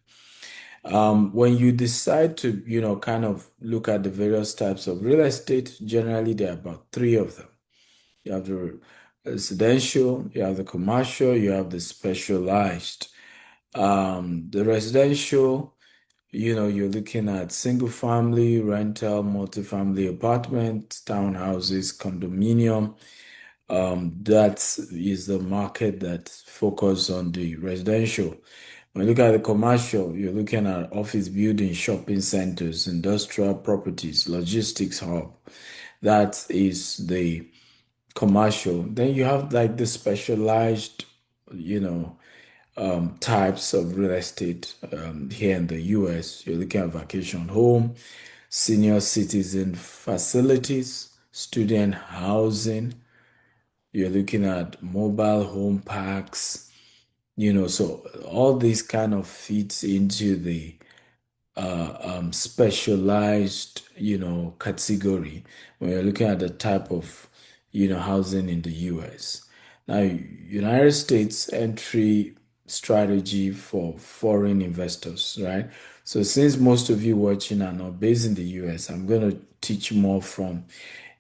When you decide to, kind of look at the various types of real estate, generally there are about three of them. You have the residential, you have the commercial, you have the specialized. The residential, you're looking at single family, rental, multifamily apartments, townhouses, condominium. That is the market that focus on the residential. When you look at the commercial, you're looking at office buildings, shopping centers, industrial properties, logistics hub. That is the commercial. Then you have like the specialized, types of real estate here in the US. You're looking at vacation home, senior citizen facilities, student housing. You're looking at mobile home parks, so all these kind of fits into the specialized, category when you're looking at the type of, housing in the US. Now, United States entry strategy for foreign investors, right? So since most of you watching are not based in the US, I'm going to teach more from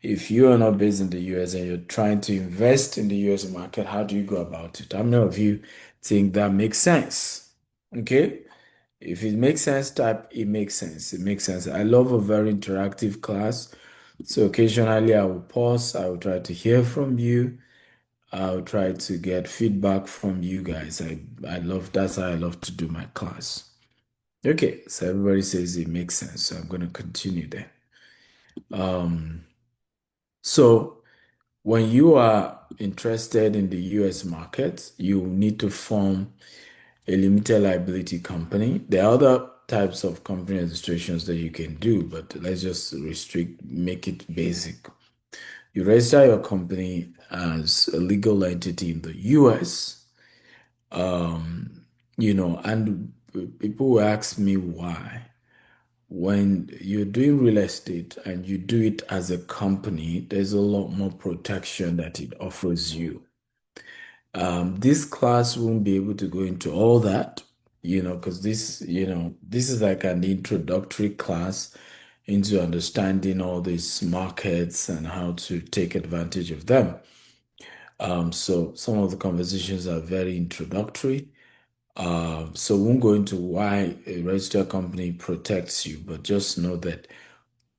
if you are not based in the US and you're trying to invest in the US market, how do you go about it? How many of you think that makes sense? Okay. If it makes sense, type it makes sense. It makes sense. I love a very interactive class. So occasionally I will pause. I will try to hear from you. I'll try to get feedback from you guys. I love that's how I love to do my class. Okay, so everybody says it makes sense. So I'm going to continue there. So when you are interested in the US market, you need to form a limited liability company. There are other types of company registrations that you can do, but let's just make it basic. You register your company as a legal entity in the US, and people will ask me why. When you're doing real estate and you do it as a company, there's a lot more protection that it offers you. This class won't be able to go into all that, because this is like an introductory class into understanding all these markets and how to take advantage of them. So some of the conversations are very introductory. So we won't go into why a registered company protects you, but just know that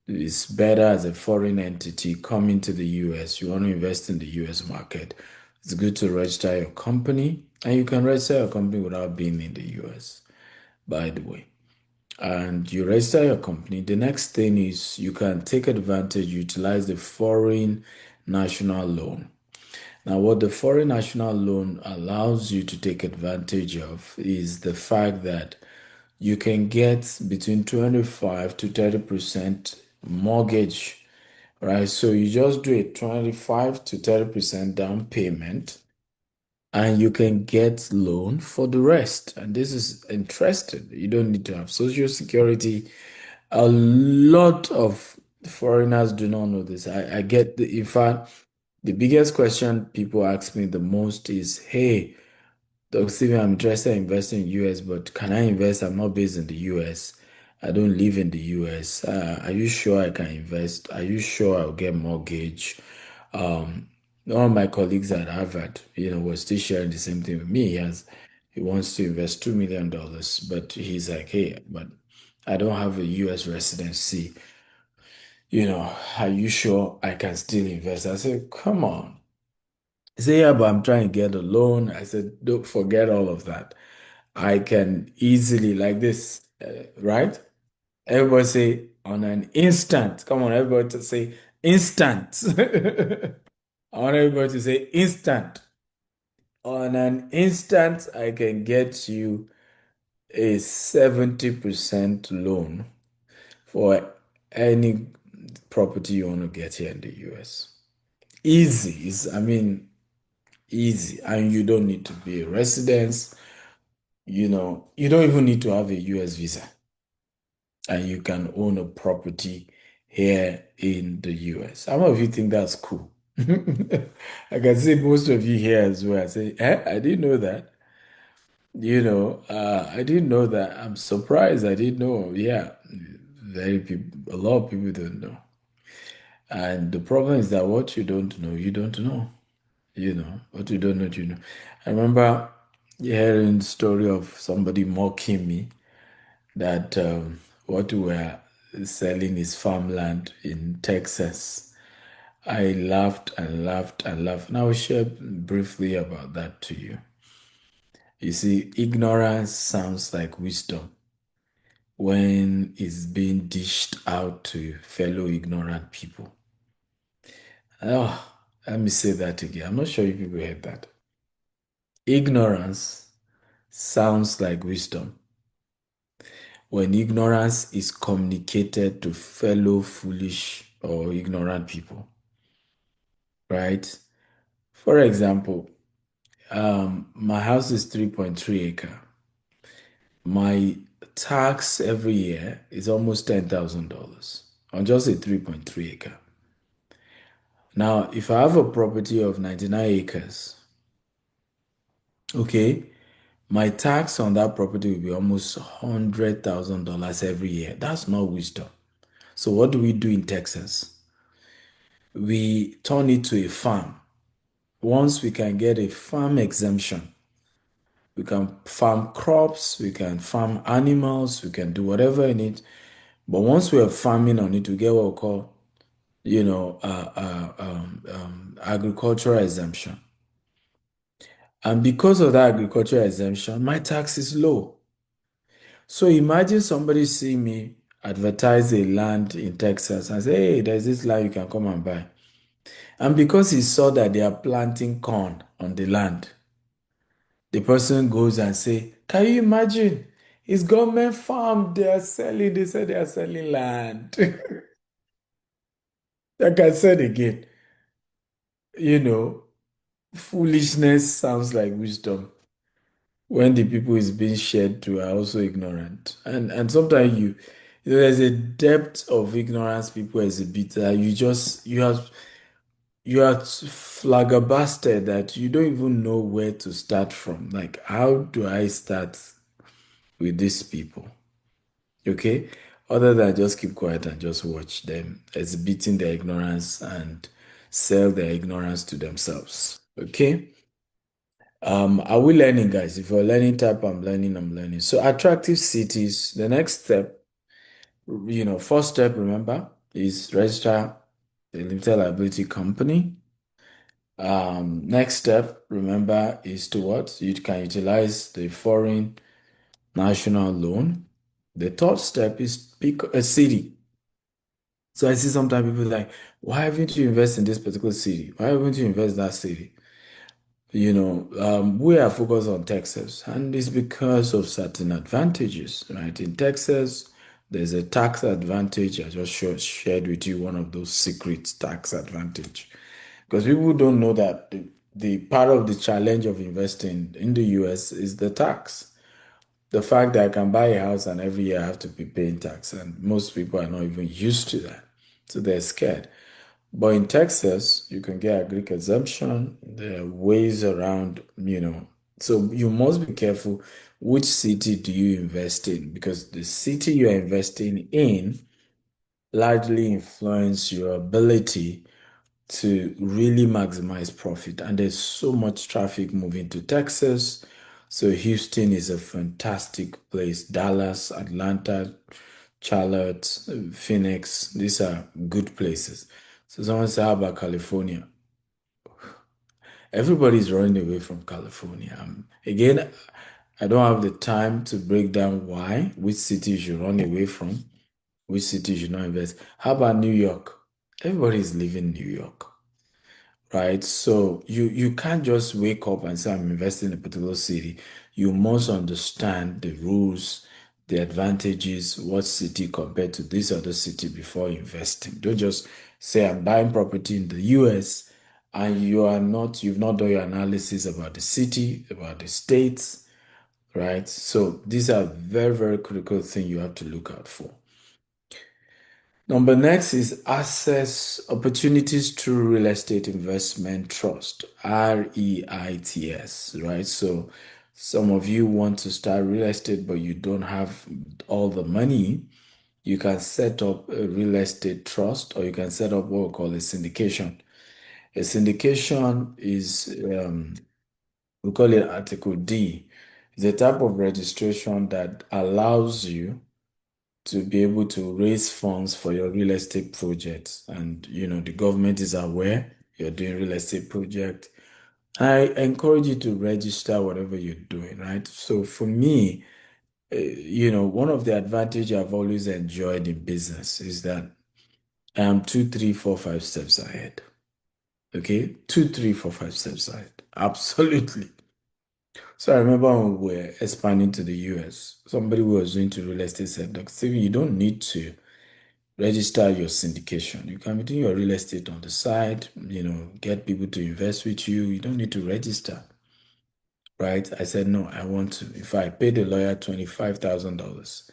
it's better as a foreign entity coming to the US. You want to invest in the US market. It's good to register your company And you can register your company without being in the US, by the way. And you register your company. The next thing is you can take advantage, utilize the foreign national loan. Now, what the foreign national loan allows you to take advantage of is the fact that you can get between 25 to 30% mortgage, right? So you just do a 25 to 30% down payment and you can get loan for the rest. And this is interesting. You don't need to have social security. A lot of foreigners do not know this. I get in fact, the biggest question people ask me the most is, hey, Dr. Steven, I'm interested in investing in US, but can I invest? I'm not based in the US. I don't live in the US. Are you sure I can invest? Are you sure I'll get mortgage? One of my colleagues at Harvard, was still sharing the same thing with me. He wants to invest $2 million, but he's like, hey, but I don't have a US residency. Are you sure I can still invest? I said, come on. He said, yeah, but I'm trying to get a loan. I said, don't forget all of that. I can easily, like this, right? Everybody say on an instant. Come on, everybody to say instant. I want everybody to say instant. On an instant, I can get you a 70% loan for any property you want to get here in the US. Easy. I mean, easy. And you don't need to be a resident. You don't even need to have a US visa. And you can own a property here in the US. How many of you think that's cool? I can see most of you here as well. I say, I didn't know that. I didn't know that. I'm surprised I didn't know. Yeah, a lot of people don't know. And the problem is that what you don't know, you don't know. What you don't know, you know. I remember hearing the story of somebody mocking me that what we were selling is farmland in Texas. I laughed and laughed and laughed. And I will share briefly about that to you. You see, ignorance sounds like wisdom when it's being dished out to fellow ignorant people. Oh, let me say that again. I'm not sure if people heard that. Ignorance sounds like wisdom when ignorance is communicated to fellow foolish or ignorant people, right? For example, my house is 3.3 acre. My tax every year is almost $10,000 on just a 3.3 acre. Now, if I have a property of 99 acres, okay, my tax on that property will be almost $100,000 every year. That's not wisdom. So what do we do in Texas? We turn it to a farm. Once we can get a farm exemption, we can farm crops, we can farm animals, we can do whatever in it. But once we are farming on it, we get what we call, agricultural exemption. And because of that agricultural exemption, my tax is low. So imagine somebody see me advertise a land in Texas and say, hey, there's this land you can come and buy. And because he saw that they are planting corn on the land, the person goes and say, can you imagine? It's government farm. They said they are selling land. Like I said again, foolishness sounds like wisdom when the people is being shared to are also ignorant. And sometimes there's a depth of ignorance people exhibit that you are flabbergasted that you don't even know where to start from. Like, how do I start with these people? Okay? Other than just keep quiet and just watch them exhibiting their ignorance and sell their ignorance to themselves. Okay? Are we learning, guys? If you're learning type, I'm learning. So attractive cities, the next step, first step, remember, is register a limited liability company. Next step, remember, is to what? You can utilize the foreign national loan. The third step is pick a city. So I see sometimes people like, why haven't you invest in this particular city? Why haven't you invest in that city? We are focused on Texas, and it's because of certain advantages, right? In Texas, there's a tax advantage. I just shared with you one of those secret tax advantage. Because people don't know that the part of the challenge of investing in the US is the tax. The fact that I can buy a house and every year I have to be paying tax, and most people are not even used to that. So they're scared. But in Texas, you can get a Greek exemption. There are ways around, So you must be careful which city do you invest in because the city you're investing in largely influence your ability to really maximize profit. And there's so much traffic moving to Texas. So Houston is a fantastic place. Dallas, Atlanta, Charlotte, Phoenix, these are good places. So someone said, how about California? Everybody's running away from California. Again, I don't have the time to break down why, which city you should run away from, which city you should not invest. How about New York? Everybody's leaving New York, right? So you can't just wake up and say I'm investing in a particular city. You must understand the rules, the advantages, what city compared to this other city before investing. Don't just say I'm buying property in the US and you've not done your analysis about the city, about the states, right? So these are very, very critical things you have to look out for. Number next is access opportunities through real estate investment trust, REITs, right? So some of you want to start real estate, but you don't have all the money. You can set up a real estate trust, or you can set up what we call a syndication. A syndication is, we call it Article D. It's a type of registration that allows you to be able to raise funds for your real estate projects. And, the government is aware you're doing real estate project. I encourage you to register whatever you're doing, right? So for me, one of the advantage I've always enjoyed in business is that I am 2, 3, 4, 5 steps ahead. Okay? 2, 3, 4, 5 steps ahead. Absolutely. So I remember when we were expanding to the US, somebody who was doing to real estate said, Dr. Steven, you don't need to register your syndication. You can be doing your real estate on the side, get people to invest with you. You don't need to register, right? I said, no, I want to. If I paid the lawyer $25,000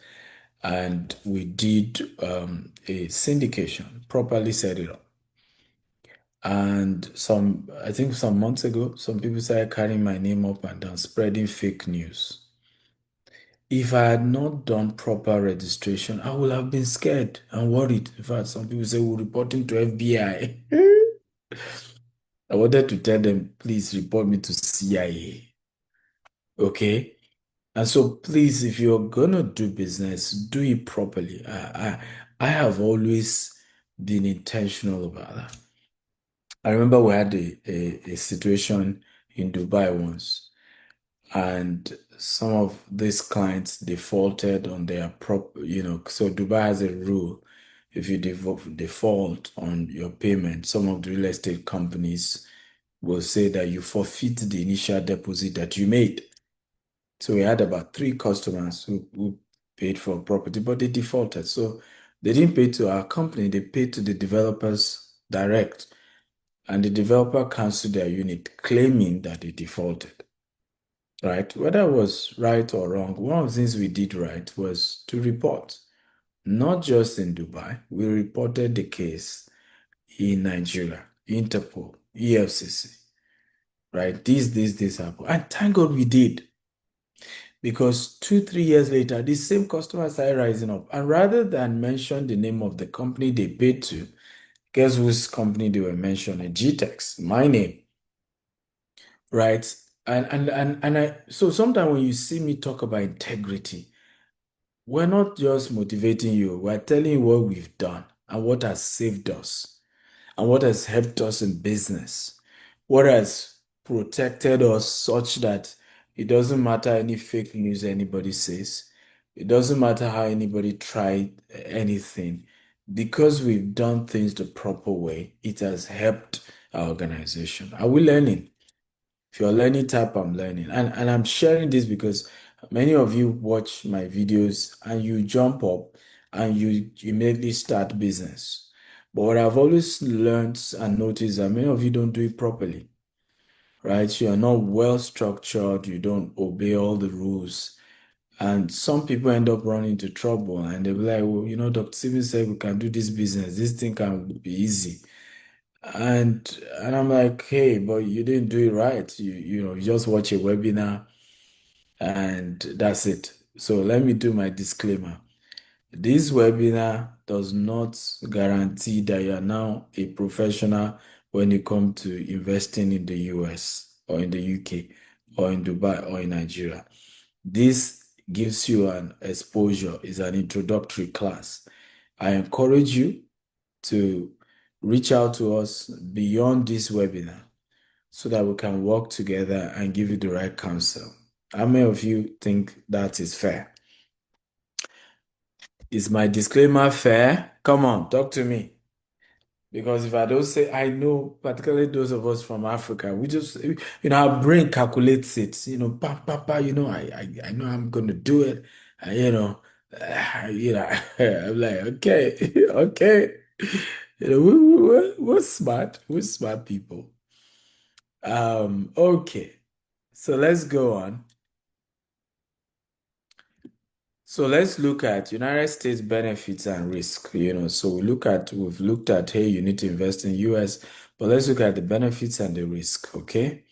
and we did a syndication, properly set it up. And I think some months ago, some people started carrying my name up and down, spreading fake news. If I had not done proper registration, I would have been scared and worried. In fact, some people say we'll report him to FBI. I wanted to tell them, please report me to CIA. Okay? And so please, if you're gonna do business, do it properly. I have always been intentional about that. I remember we had a situation in Dubai once, and some of these clients defaulted on their so Dubai has a rule. If you default on your payment, some of the real estate companies will say that you forfeit the initial deposit that you made. So we had about 3 customers who paid for property, but they defaulted. So they didn't pay to our company, they paid to the developers direct. And the developer canceled their unit, claiming that they defaulted. Right? Whether it was right or wrong, one of the things we did right was to report, not just in Dubai. We reported the case in Nigeria, Interpol, EFCC, right? This happened. And thank God we did. Because 2, 3 years later, the same customers started rising up. And rather than mention the name of the company they paid to, guess whose company they were mentioning? GTEX, my name, right? So sometimes when you see me talk about integrity, we're not just motivating you, we're telling you what we've done and what has saved us and what has helped us in business. what has protected us such that it doesn't matter any fake news anybody says. It doesn't matter how anybody tried anything. Because we've done things the proper way, it has helped our organization. Are we learning? If you're learning, type I'm learning. And I'm sharing this because many of you watch my videos and you jump up and you immediately start business. But what I've always learned and noticed that many of you don't do it properly, right? You are not well structured, you don't obey all the rules. And some people end up running into trouble and they'll be like, well, Dr. Steven said we can do this business. This thing can be easy. And I'm like, hey, but you didn't do it right. You just watch a webinar and that's it. So let me do my disclaimer. This webinar does not guarantee that you are now a professional when you come to investing in the US or in the UK or in Dubai or in Nigeria. This gives you an exposure, is an introductory class. I encourage you to reach out to us beyond this webinar so that we can work together and give you the right counsel. How many of you think that is fair? Is my disclaimer fair? Come on, talk to me. Because if I don't say, I know, particularly those of us from Africa, we just, our brain calculates it, pa, I know I'm going to do it. And, I'm like, okay, okay. We're smart. We're smart people. Okay. So let's go on. So let's look at United States benefits and risk. So we've looked at, hey, you need to invest in US, but let's look at the benefits and the risk, okay?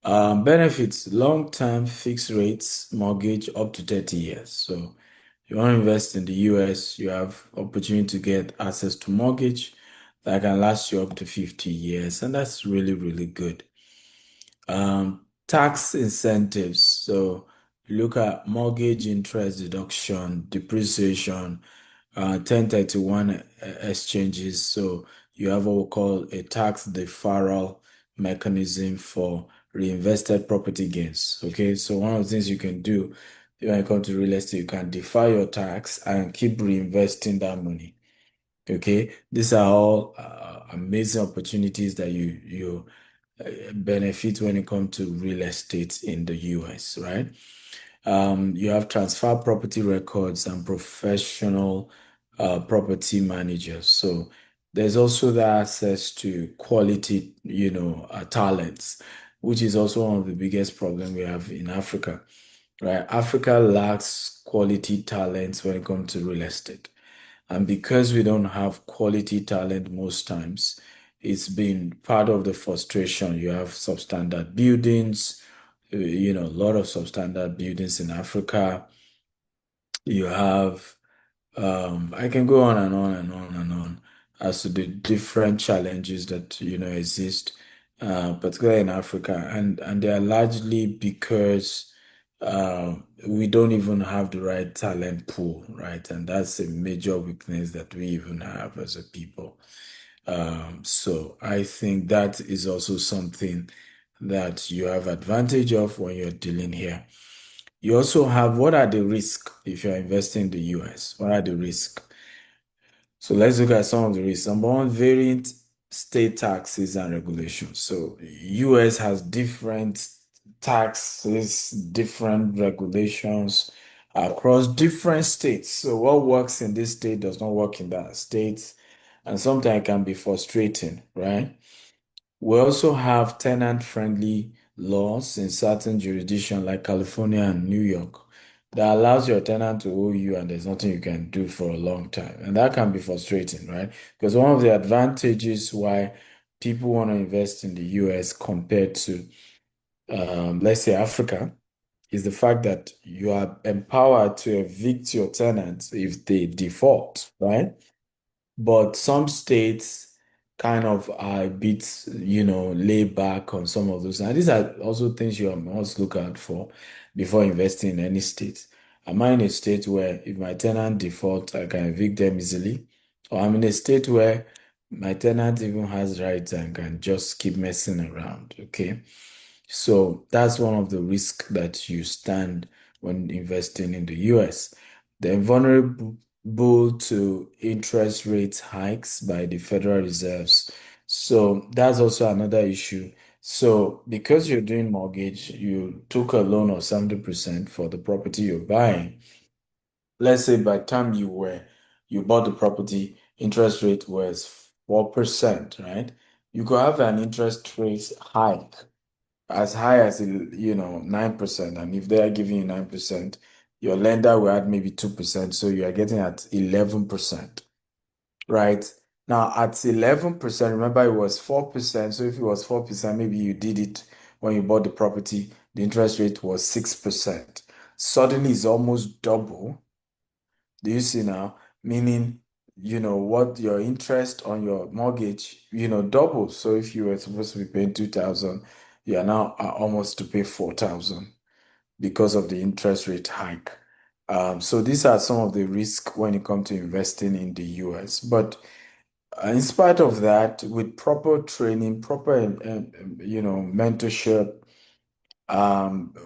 Benefits, long-term fixed rates mortgage up to 30 years. So you want to invest in the US, you have opportunity to get access to mortgage that can last you up to 50 years, and that's really, really good. Tax incentives. So you look at mortgage interest deduction, depreciation, 1031 exchanges. So you have what we call a tax deferral mechanism for reinvested property gains. Okay, so one of the things you can do when you come to real estate, you can defer your tax and keep reinvesting that money. Okay, these are all amazing opportunities that you benefit when it comes to real estate in the US, right? You have transfer property records and professional property managers. So there's also the access to quality, talents, which is also one of the biggest problems we have in Africa, right? Africa lacks quality talents when it comes to real estate. And because we don't have quality talent most times, it's been part of the frustration. You have substandard buildings, a lot of substandard buildings in Africa. You have, I can go on and on and on and on as to the different challenges that, exist, particularly in Africa. And they are largely because we don't even have the right talent pool, right? And that's a major weakness that we even have as a people. So I think that is also something that you have advantage of when you're dealing here. You also have, what are the risks if you're investing in the US? What are the risks? So let's look at some of the risks. Number one, variant state taxes and regulations. So US has different taxes, different regulations across different states. So what works in this state does not work in that state. And sometimes it can be frustrating, right? We also have tenant-friendly laws in certain jurisdictions like California and New York that allows your tenant to owe you and there's nothing you can do for a long time. And that can be frustrating, right? Because one of the advantages why people want to invest in the US compared to, let's say, Africa, is the fact that you are empowered to evict your tenants if they default, right? But some states kind of are a bit, laid back on some of those. And these are also things you must look out for before investing in any state. Am I in a state where if my tenant default, I can evict them easily? Or I'm in a state where My tenant even has rights and can just keep messing around. Okay. So that's one of the risks that you stand when investing in the US. They're vulnerable to interest rate hikes by the Federal Reserves. So that's also another issue. So because you're doing mortgage, you took a loan of 70% for the property you're buying. Let's say by the time you bought the property, interest rate was 4%, right? You could have an interest rate hike as high as 9%. And if they are giving you 9%, your lender will add maybe 2%. So you are getting at 11%, right? Now at 11%, remember it was 4%. So if it was 4%, maybe you did it when you bought the property, the interest rate was 6%. Suddenly it's almost double. Do you see now? Meaning, what your interest on your mortgage, doubles. So if you were supposed to be paying 2,000, you are now almost to pay 4,000 because of the interest rate hike. So these are some of the risks when it comes to investing in the US. But in spite of that, with proper training, proper, mentorship,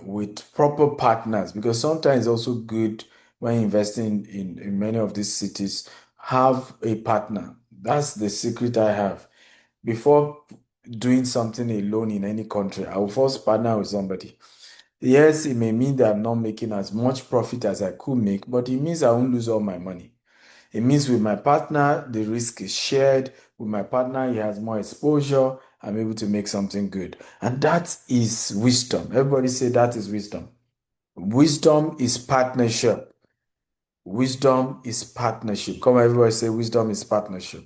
with proper partners, because sometimes it's also good when investing in many of these cities, have a partner. That's the secret I have. Before doing something alone in any country, I will first partner with somebody. Yes, it may mean that I'm not making as much profit as I could make, but it means I won't lose all my money. It means with my partner, the risk is shared. With my partner, he has more exposure. I'm able to make something good. And that is wisdom. Everybody say that is wisdom. Wisdom is partnership. Wisdom is partnership. Come on, everybody say wisdom is partnership.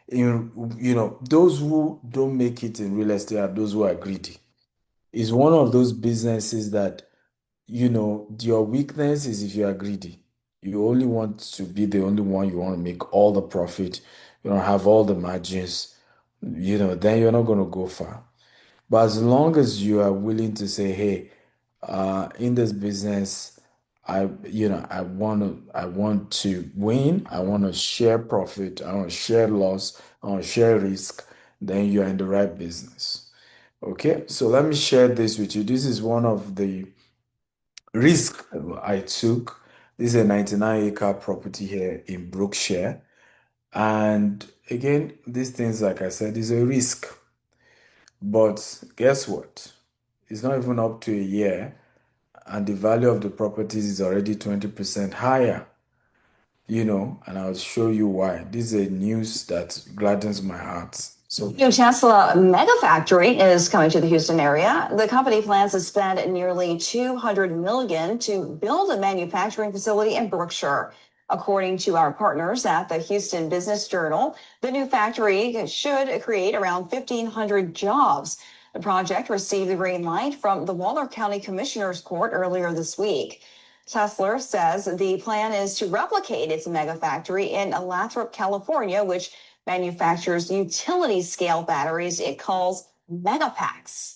Those who don't make it in real estate are those who are greedy. It's one of those businesses that, your weakness is if you are greedy. You only want to be the only one, you want to make all the profit, you don't have all the margins, then you're not going to go far. But as long as you are willing to say, hey, in this business, I want to win, I want to share profit, I want to share loss, I want to share risk, then you're in the right business. Okay, so let me share this with you. This is one of the risk I took. This is a 99-acre property here in Brookshire. And again, these things, like I said, is a risk. But guess what? It's not even up to a year, and the value of the properties is already 20% higher. And I'll show you why. This is a news that gladdens my heart. So, New Tesla mega factory is coming to the Houston area. The company plans to spend nearly $200 million to build a manufacturing facility in Brookshire. According to our partners at the Houston Business Journal, the new factory should create around 1,500 jobs. The project received the green light from the Waller County Commissioner's Court earlier this week. Tesla says the plan is to replicate its mega factory in Lathrop, California, which manufactures utility-scale batteries it calls megapacks.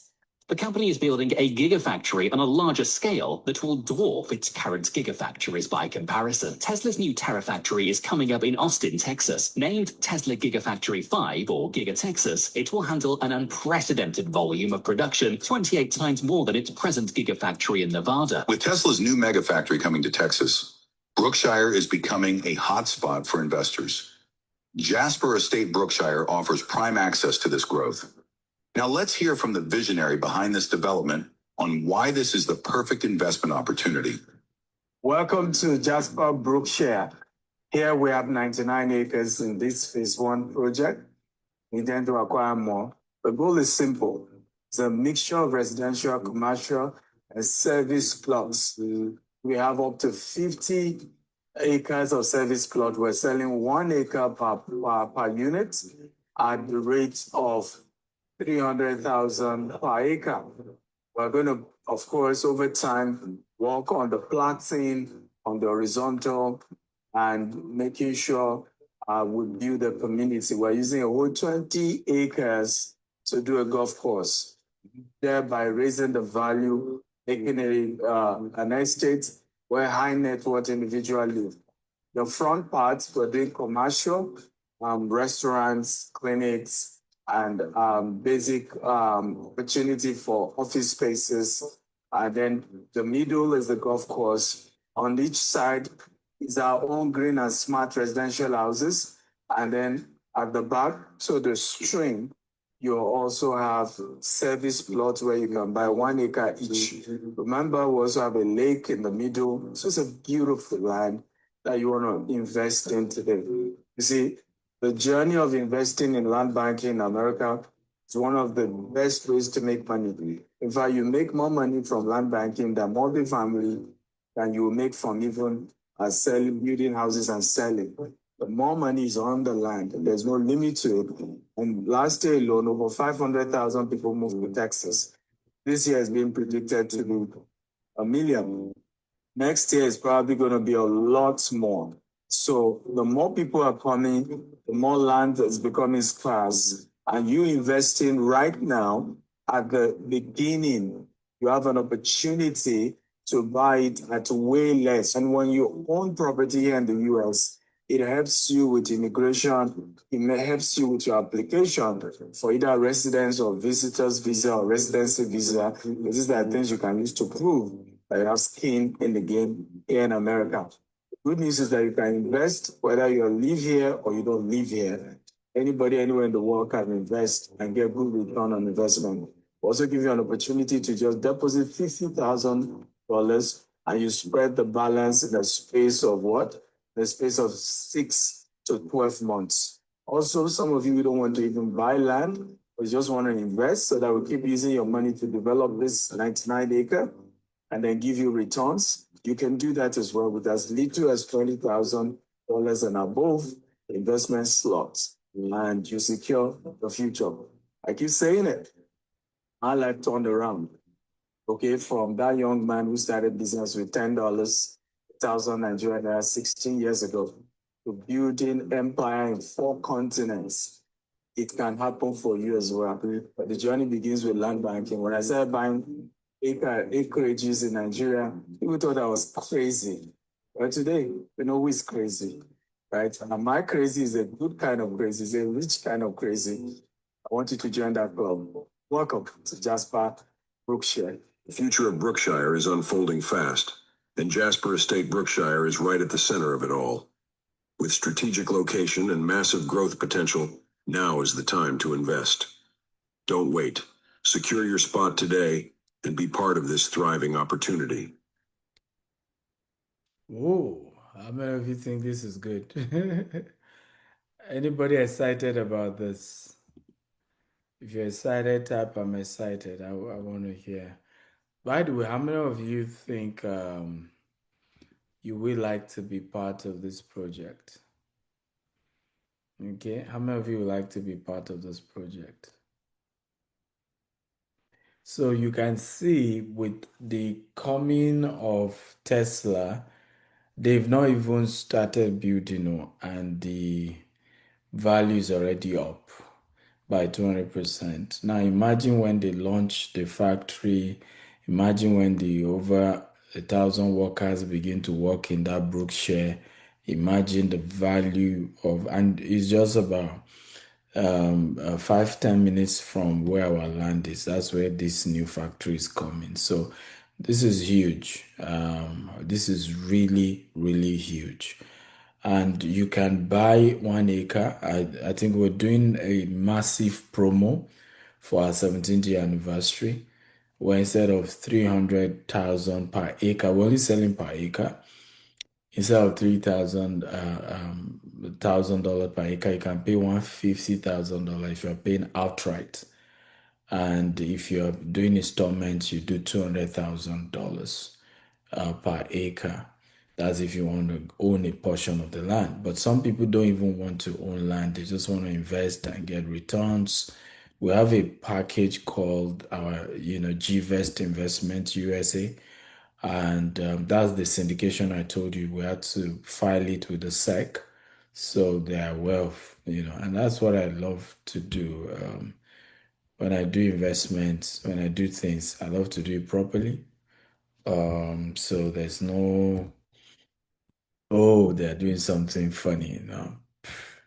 The company is building a gigafactory on a larger scale that will dwarf its current gigafactories by comparison. Tesla's new Terafactory is coming up in Austin, Texas. Named Tesla Gigafactory 5 or Giga Texas, it will handle an unprecedented volume of production, 28 times more than its present Gigafactory in Nevada. With Tesla's new megafactory coming to Texas, Brookshire is becoming a hotspot for investors. Jasper Estate Brookshire offers prime access to this growth. Now let's hear from the visionary behind this development on why this is the perfect investment opportunity. welcome to Jasper Brookshire. Here we have 99 acres in this phase one project. We intend to acquire more. The goal is simple. It's a mixture of residential, commercial, and service plots. We have up to 50 acres of service plot. We're selling 1 acre per unit at the rate of 300,000 per acre. We're going to, of course, over time, work on the plotting, on the horizontal, and making sure we build a community. We're using a whole 20 acres to do a golf course, thereby raising the value, making it an estate where high net worth individuals live. The front part, we're doing commercial, restaurants, clinics, and basic opportunity for office spaces. And then the middle is the golf course. On each side is our own green and smart residential houses. And then at the back, to the string, you also have service plots where you can buy 1 acre each. Remember, we also have a lake in the middle. So it's a beautiful land that you want to invest in today. You see, the journey of investing in land banking in America is one of the best ways to make money. In fact, you make more money from land banking than multifamily than you will make from even selling, building houses and selling. The more money is on the land, there's no limit to it. And last year alone, over 500,000 people moved to Texas. This year has been predicted to be 1 million. Next year is probably going to be a lot more. So the more people are coming, the more land is becoming scarce. And you investing right now at the beginning, you have an opportunity to buy it at way less. And when you own property here in the US, it helps you with immigration. It helps you with your application for either residence or visitors visa or residency visa. These are things you can use to prove that you have skin in the game here in America. The good news is that you can invest whether you live here or you don't live here. Anybody anywhere in the world can invest and get good return on investment. We also give you an opportunity to just deposit $50,000 and you spread the balance in the space of what? The space of 6 to 12 months. Also, some of you don't want to even buy land, but you just want to invest so that we keep using your money to develop this 99 acre and then give you returns. You can do that as well with as little as $20,000 and above investment slots, and you secure the future. I keep saying it. My life turned around. Okay, from that young man who started business with $10,000 Nigerian 16 years ago to building empire in 4 continents. It can happen for you as well. But the journey begins with land banking. When I started buying acreages in Nigeria, people thought I was crazy. But today, we know who is crazy, right? And my crazy is a good kind of crazy, it's a rich kind of crazy. I want you to join that club. Welcome to Jasper Brookshire. The future of Brookshire is unfolding fast, and Jasper Estate Brookshire is right at the center of it all. With strategic location and massive growth potential, now is the time to invest. Don't wait. Secure your spot today and be part of this thriving opportunity. Whoa, how many of you think this is good? Anybody excited about this? If you're excited, type I'm excited. I want to hear. By the way, how many of you think you would like to be part of this project? Okay, how many of you would like to be part of this project? So you can see with the coming of Tesla, they've not even started building, and the value is already up by 200%. Now imagine when they launch the factory, imagine when the over 1,000 workers begin to work in that Brookshire, imagine the value of, and it's just about 5-10 minutes from where our land is. That's where this new factory is coming. So this is huge. This is really, really huge. And you can buy 1 acre. I think we're doing a massive promo for our 17th year anniversary, where instead of 300,000 per acre, we're only selling per acre. Instead of $3,000 per acre, you can pay $150,000 if you're paying outright. And if you're doing installments, you do $200,000 per acre. That's if you want to own a portion of the land. But some people don't even want to own land. They just want to invest and get returns. We have a package called our, GVest Investment USA. And that's the syndication I told you. We had to file it with the SEC. So they are wealth, and that's what I love to do. When I do investments, when I do things, I love to do it properly. So there's no, oh, they're doing something funny,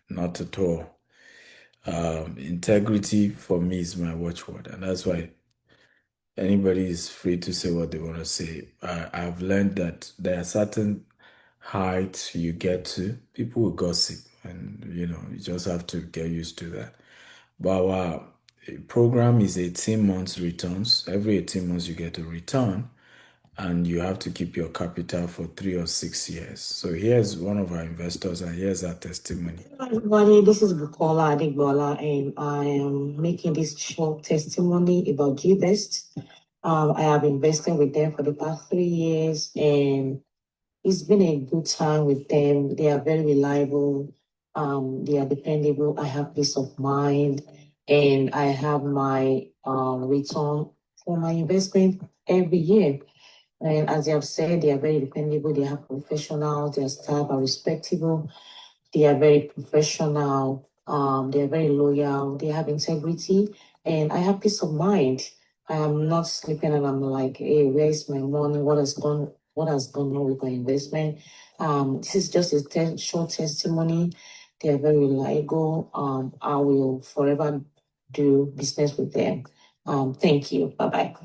not at all. Integrity for me is my watchword, and that's why anybody is free to say what they want to say. I've learned that there are certain heights you get to, people will gossip, and you just have to get used to that. But our program is 18 months returns. Every 18 months you get a return, and you have to keep your capital for 3 or 6 years. So here's one of our investors, and here's our testimony. Hi, everybody, this is Bukola Adegbola, and I am making this short testimony about GBest. I have invested with them for the past 3 years, and it's been a good time with them. They are very reliable. They are dependable. I have peace of mind, and I have my return for my investment every year. And as you have said, they are very dependable. They have professionals. Their staff are respectable. They are very professional. They are very loyal. They have integrity, and I have peace of mind. I am not sleeping, and I'm like, hey, where is my money? What has gone? What has gone on with my investment? This is just a short testimony. They are very reliable. I will forever do business with them. Thank you. Bye bye.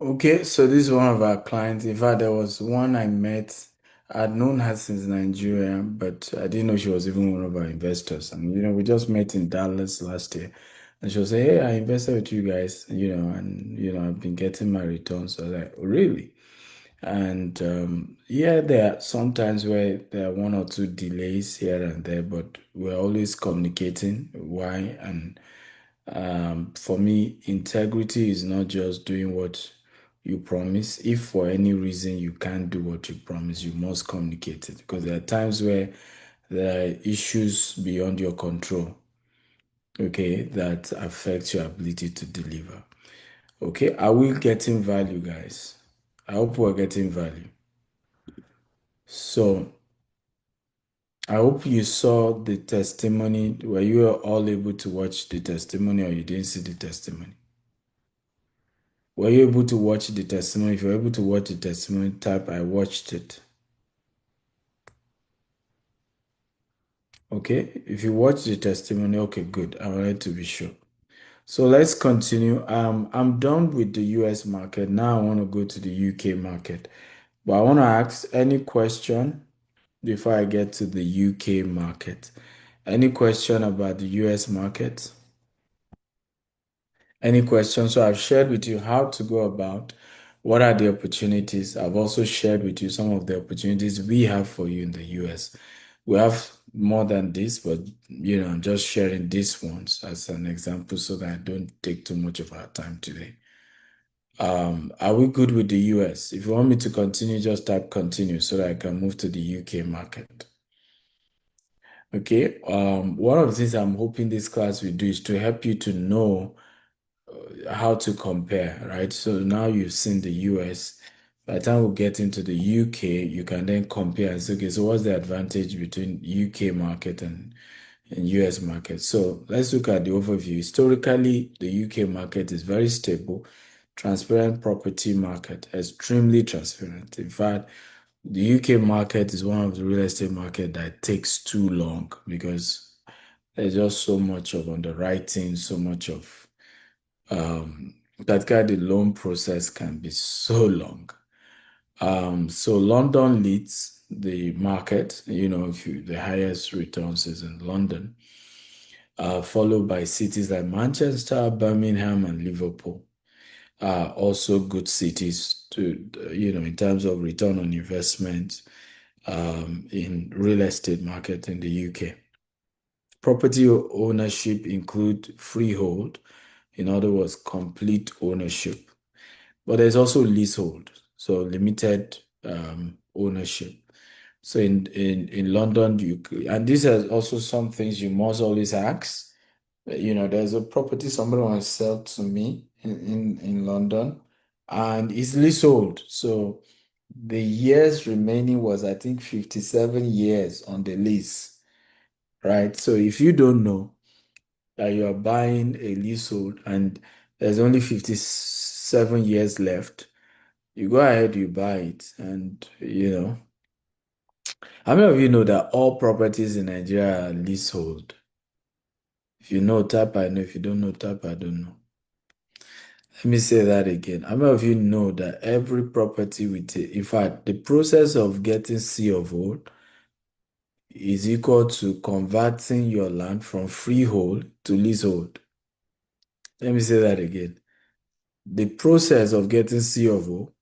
Okay, so this is one of our clients. In fact, there was one I met. I'd known her since Nigeria, but I didn't know she was even one of our investors. And we just met in Dallas last year. And she was saying, hey, I invested with you guys, and I've been getting my returns. So I was like, "Oh, really?" And yeah, there are sometimes where there are one or two delays here and there, but we're always communicating why. And for me, integrity is not just doing what you promise. If for any reason you can't do what you promise, you must communicate it, because there are times where there are issues beyond your control, okay, that affect your ability to deliver. Okay, are we getting value, guys? I hope we're getting value. So I hope you saw the testimony. Were you all able to watch the testimony, or you didn't see the testimony? Were you able to watch the testimony? If you're able to watch the testimony, type I watched it. Okay, if you watch the testimony, okay, good. I wanted to be sure. So let's continue. I'm done with the US market. Now I want to go to the UK market. But I want to ask any question before I get to the UK market. Any question about the US market? Any questions? So I've shared with you how to go about, what are the opportunities. I've also shared with you some of the opportunities we have for you in the US. We have more than this, but I'm just sharing these ones as an example so that I don't take too much of our time today. Are we good with the US? If you want me to continue, just type continue so that I can move to the UK market. Okay. One of the things I'm hoping this class will do is to help you to know how to compare, right? So now you've seen the US. By the time we get into the UK, you can then compare and say, okay, so what's the advantage between UK market and US market? So let's look at the overview. Historically, the UK market is very stable, transparent property market, extremely transparent. In fact, the UK market is one of the real estate market that takes too long because there's just so much of underwriting, so much of that guy, the loan process can be so long. So London leads the market, the highest returns is in London, followed by cities like Manchester, Birmingham, and Liverpool. Also good cities to, in terms of return on investment in real estate market in the UK. Property ownership include freehold, in other words, complete ownership. But there's also leasehold, so limited ownership. So in London, and these are also some things you must always ask. There's a property somebody wants to sell to me in London, and it's leasehold. So the years remaining was, I think, 57 years on the lease, right? So if you don't know that you are buying a leasehold and there's only 57 years left, you go ahead, you buy it, and How many of you know that all properties in Nigeria are leasehold? If you know, type I know. If you don't know, type I don't know. Let me say that again. How many of you know that every property in fact, the process of getting C of O is equal to converting your land from freehold to leasehold? Let me say that again. The process of getting C of O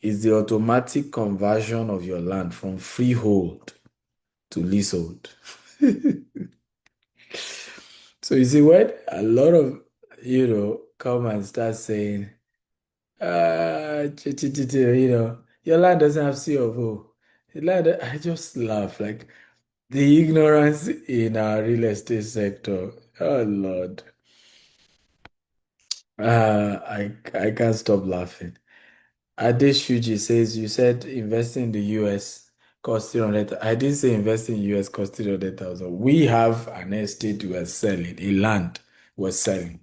is the automatic conversion of your land from freehold to leasehold. So you see, when a lot of come and start saying, your land doesn't have C of O. The land, I just laugh like the ignorance in our real estate sector. Oh Lord. I can't stop laughing. Adesh Shuji says, you said investing in the US cost 300. I didn't say investing in US cost 300,000. We have an estate we're selling, a land we're selling,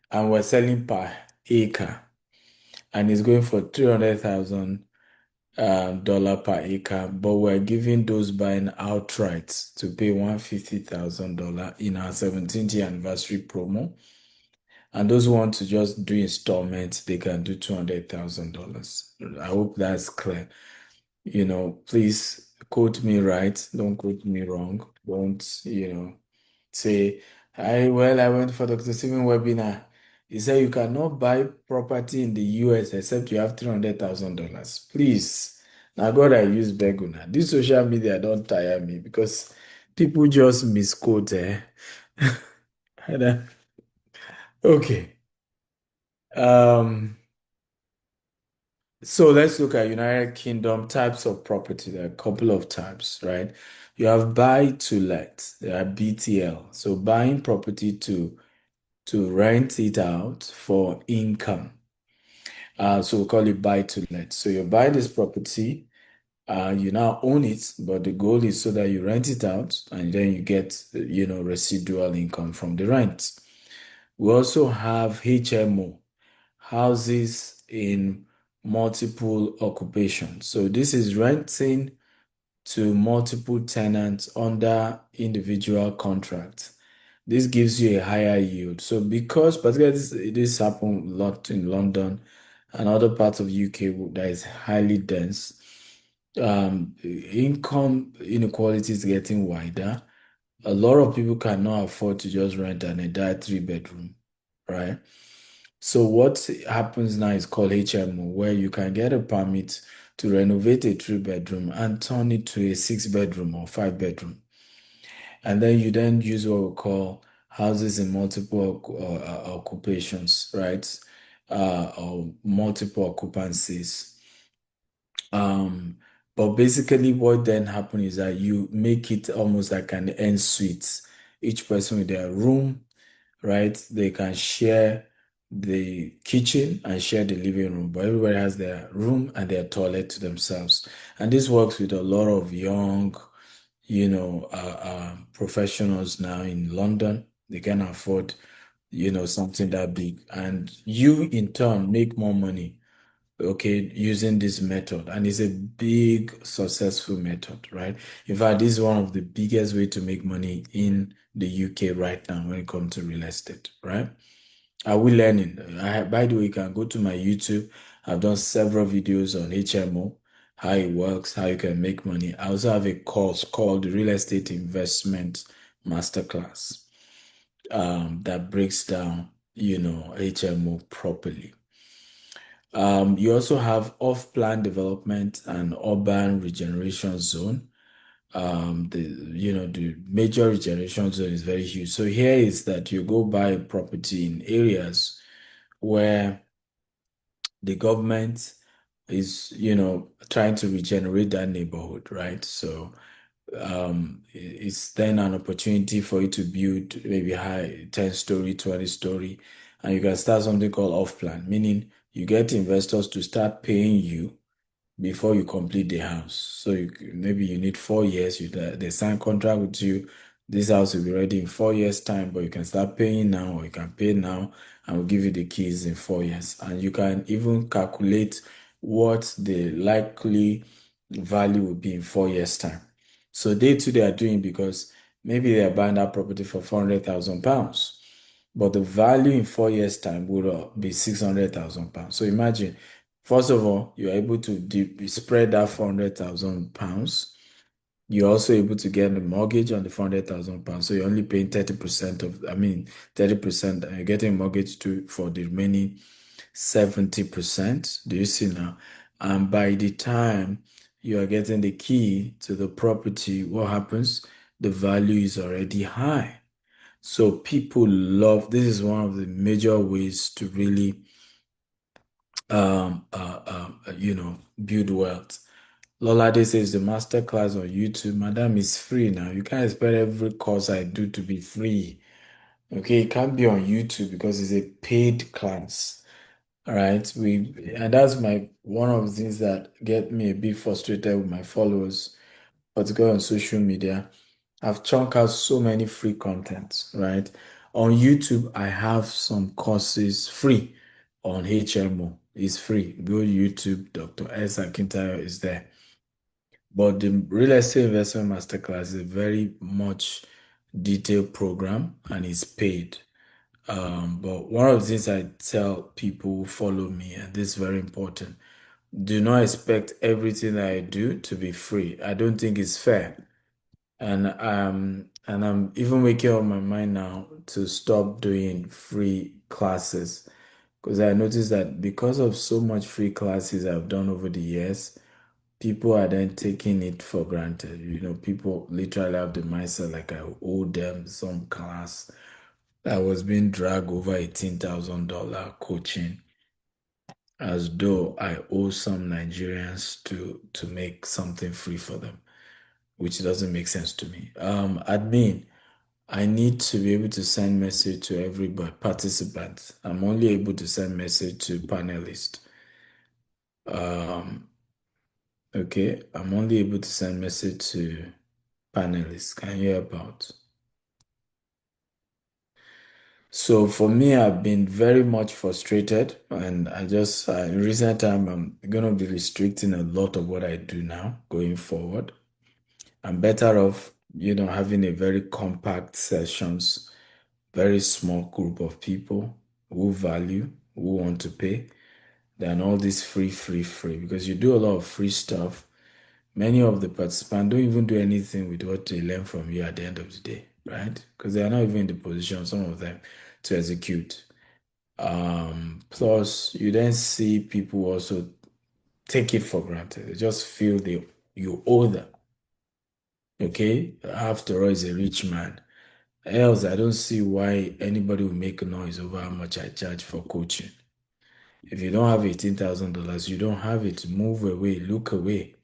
and we're selling per acre, and it's going for $300,000 dollar per acre, but we're giving those buying outright to pay $150,000 in our 17th year anniversary promo. And those who want to just do installments, they can do $200,000. I hope that's clear. Please quote me right. Don't quote me wrong. Don't, say, I went for Dr. Stephen webinar. He said you cannot buy property in the US except you have $300,000. Please. Now, God, I use Beguna. This social media don't tire me because people just misquote. Okay. So let's look at United Kingdom types of property. There are a couple of types, right? You have buy to let, there are BTL. So buying property to rent it out for income. So we call it buy to let. So you buy this property, you now own it, but the goal is so that you rent it out and then you get, residual income from the rent. We also have HMO, houses in multiple occupations. So this is renting to multiple tenants under individual contracts. This gives you a higher yield. So because particularly this happens a lot in London and other parts of UK that is highly dense, income inequality is getting wider. A lot of people cannot afford to just rent an entire 3-bedroom, right? So what happens now is called HMO, where you can get a permit to renovate a 3-bedroom and turn it to a 6-bedroom or 5-bedroom. And then you then use what we call houses in multiple occupations, right? Or multiple occupancies. But basically what then happens is that you make it almost like an en suite. Each person with their room, right? They can share the kitchen and share the living room, but everybody has their room and their toilet to themselves. And this works with a lot of young, professionals now in London. They can afford, something that big. And you in turn make more money, okay, using this method. And it's a big successful method, right? In fact, this is one of the biggest way to make money in the UK right now when it comes to real estate, right? Are we learning? By the way, you can go to my YouTube. I've done several videos on HMO, how it works, how you can make money. I also have a course called the Real Estate Investment Masterclass that breaks down, HMO properly. You also have off-plan development and urban regeneration zone. The major regeneration zone is very huge. So here is that you go buy a property in areas where the government is, trying to regenerate that neighborhood, right? So it's then an opportunity for you to build maybe high 10-story, 20-story, and you can start something called off-plan, meaning you get investors to start paying you before you complete the house. So maybe you need 4 years. They sign contract with you. This house will be ready in 4 years' time, but you can start paying now, or you can pay now, and we'll give you the keys in 4 years. And you can even calculate what the likely value will be in 4 years' time. So they too, they are doing because maybe they are buying that property for £400,000, but the value in 4 years' time will be £600,000. So imagine, first of all, you are able to spread that £400,000. You're also able to get a mortgage on the £400,000. So you're only paying 30% 30%, and you're getting a mortgage for the remaining 70%. Do you see now? And by the time you are getting the key to the property, what happens? The value is already high. So people love, this is one of the major ways to really, build wealth. Lolade says the masterclass on YouTube, madam, is free now. You can't expect every course I do to be free. Okay, it can't be on YouTube because it's a paid class. All right, and that's one of the things that get me a bit frustrated with my followers, particularly on social media. I've chunked out so many free contents, right? On YouTube, I have some courses free on HMO. It's free. Go to YouTube, Dr. S. Akintayo is there. But the real estate investment masterclass is a very much detailed program and it's paid. But one of the things I tell people who follow me, and this is very important, do not expect everything that I do to be free. I don't think it's fair. And I'm even making up my mind now to stop doing free classes because I noticed that because of so much free classes I've done over the years, people are then taking it for granted. People literally have the mindset like I owe them some class. I was being dragged over $18,000 coaching as though I owe some Nigerians to make something free for them, which doesn't make sense to me. Admin, I need to be able to send message to every participant. I'm only able to send message to panelists. Okay, I'm only able to send message to panelists. Can you help out? So for me, I've been very much frustrated, and in recent time, I'm going to be restricting a lot of what I do now going forward. I'm better off, having a very compact sessions, very small group of people who value, who want to pay, than all this free, because you do a lot of free stuff. Many of the participants don't even do anything with what they learn from you at the end of the day, right? Because they are not even in the position, some of them, to execute. Plus, you then see people also take it for granted. They just feel you owe them. Okay? After all, he's a rich man. Else, I don't see why anybody will make noise over how much I charge for coaching. If you don't have $18,000, you don't have it. Move away, look away.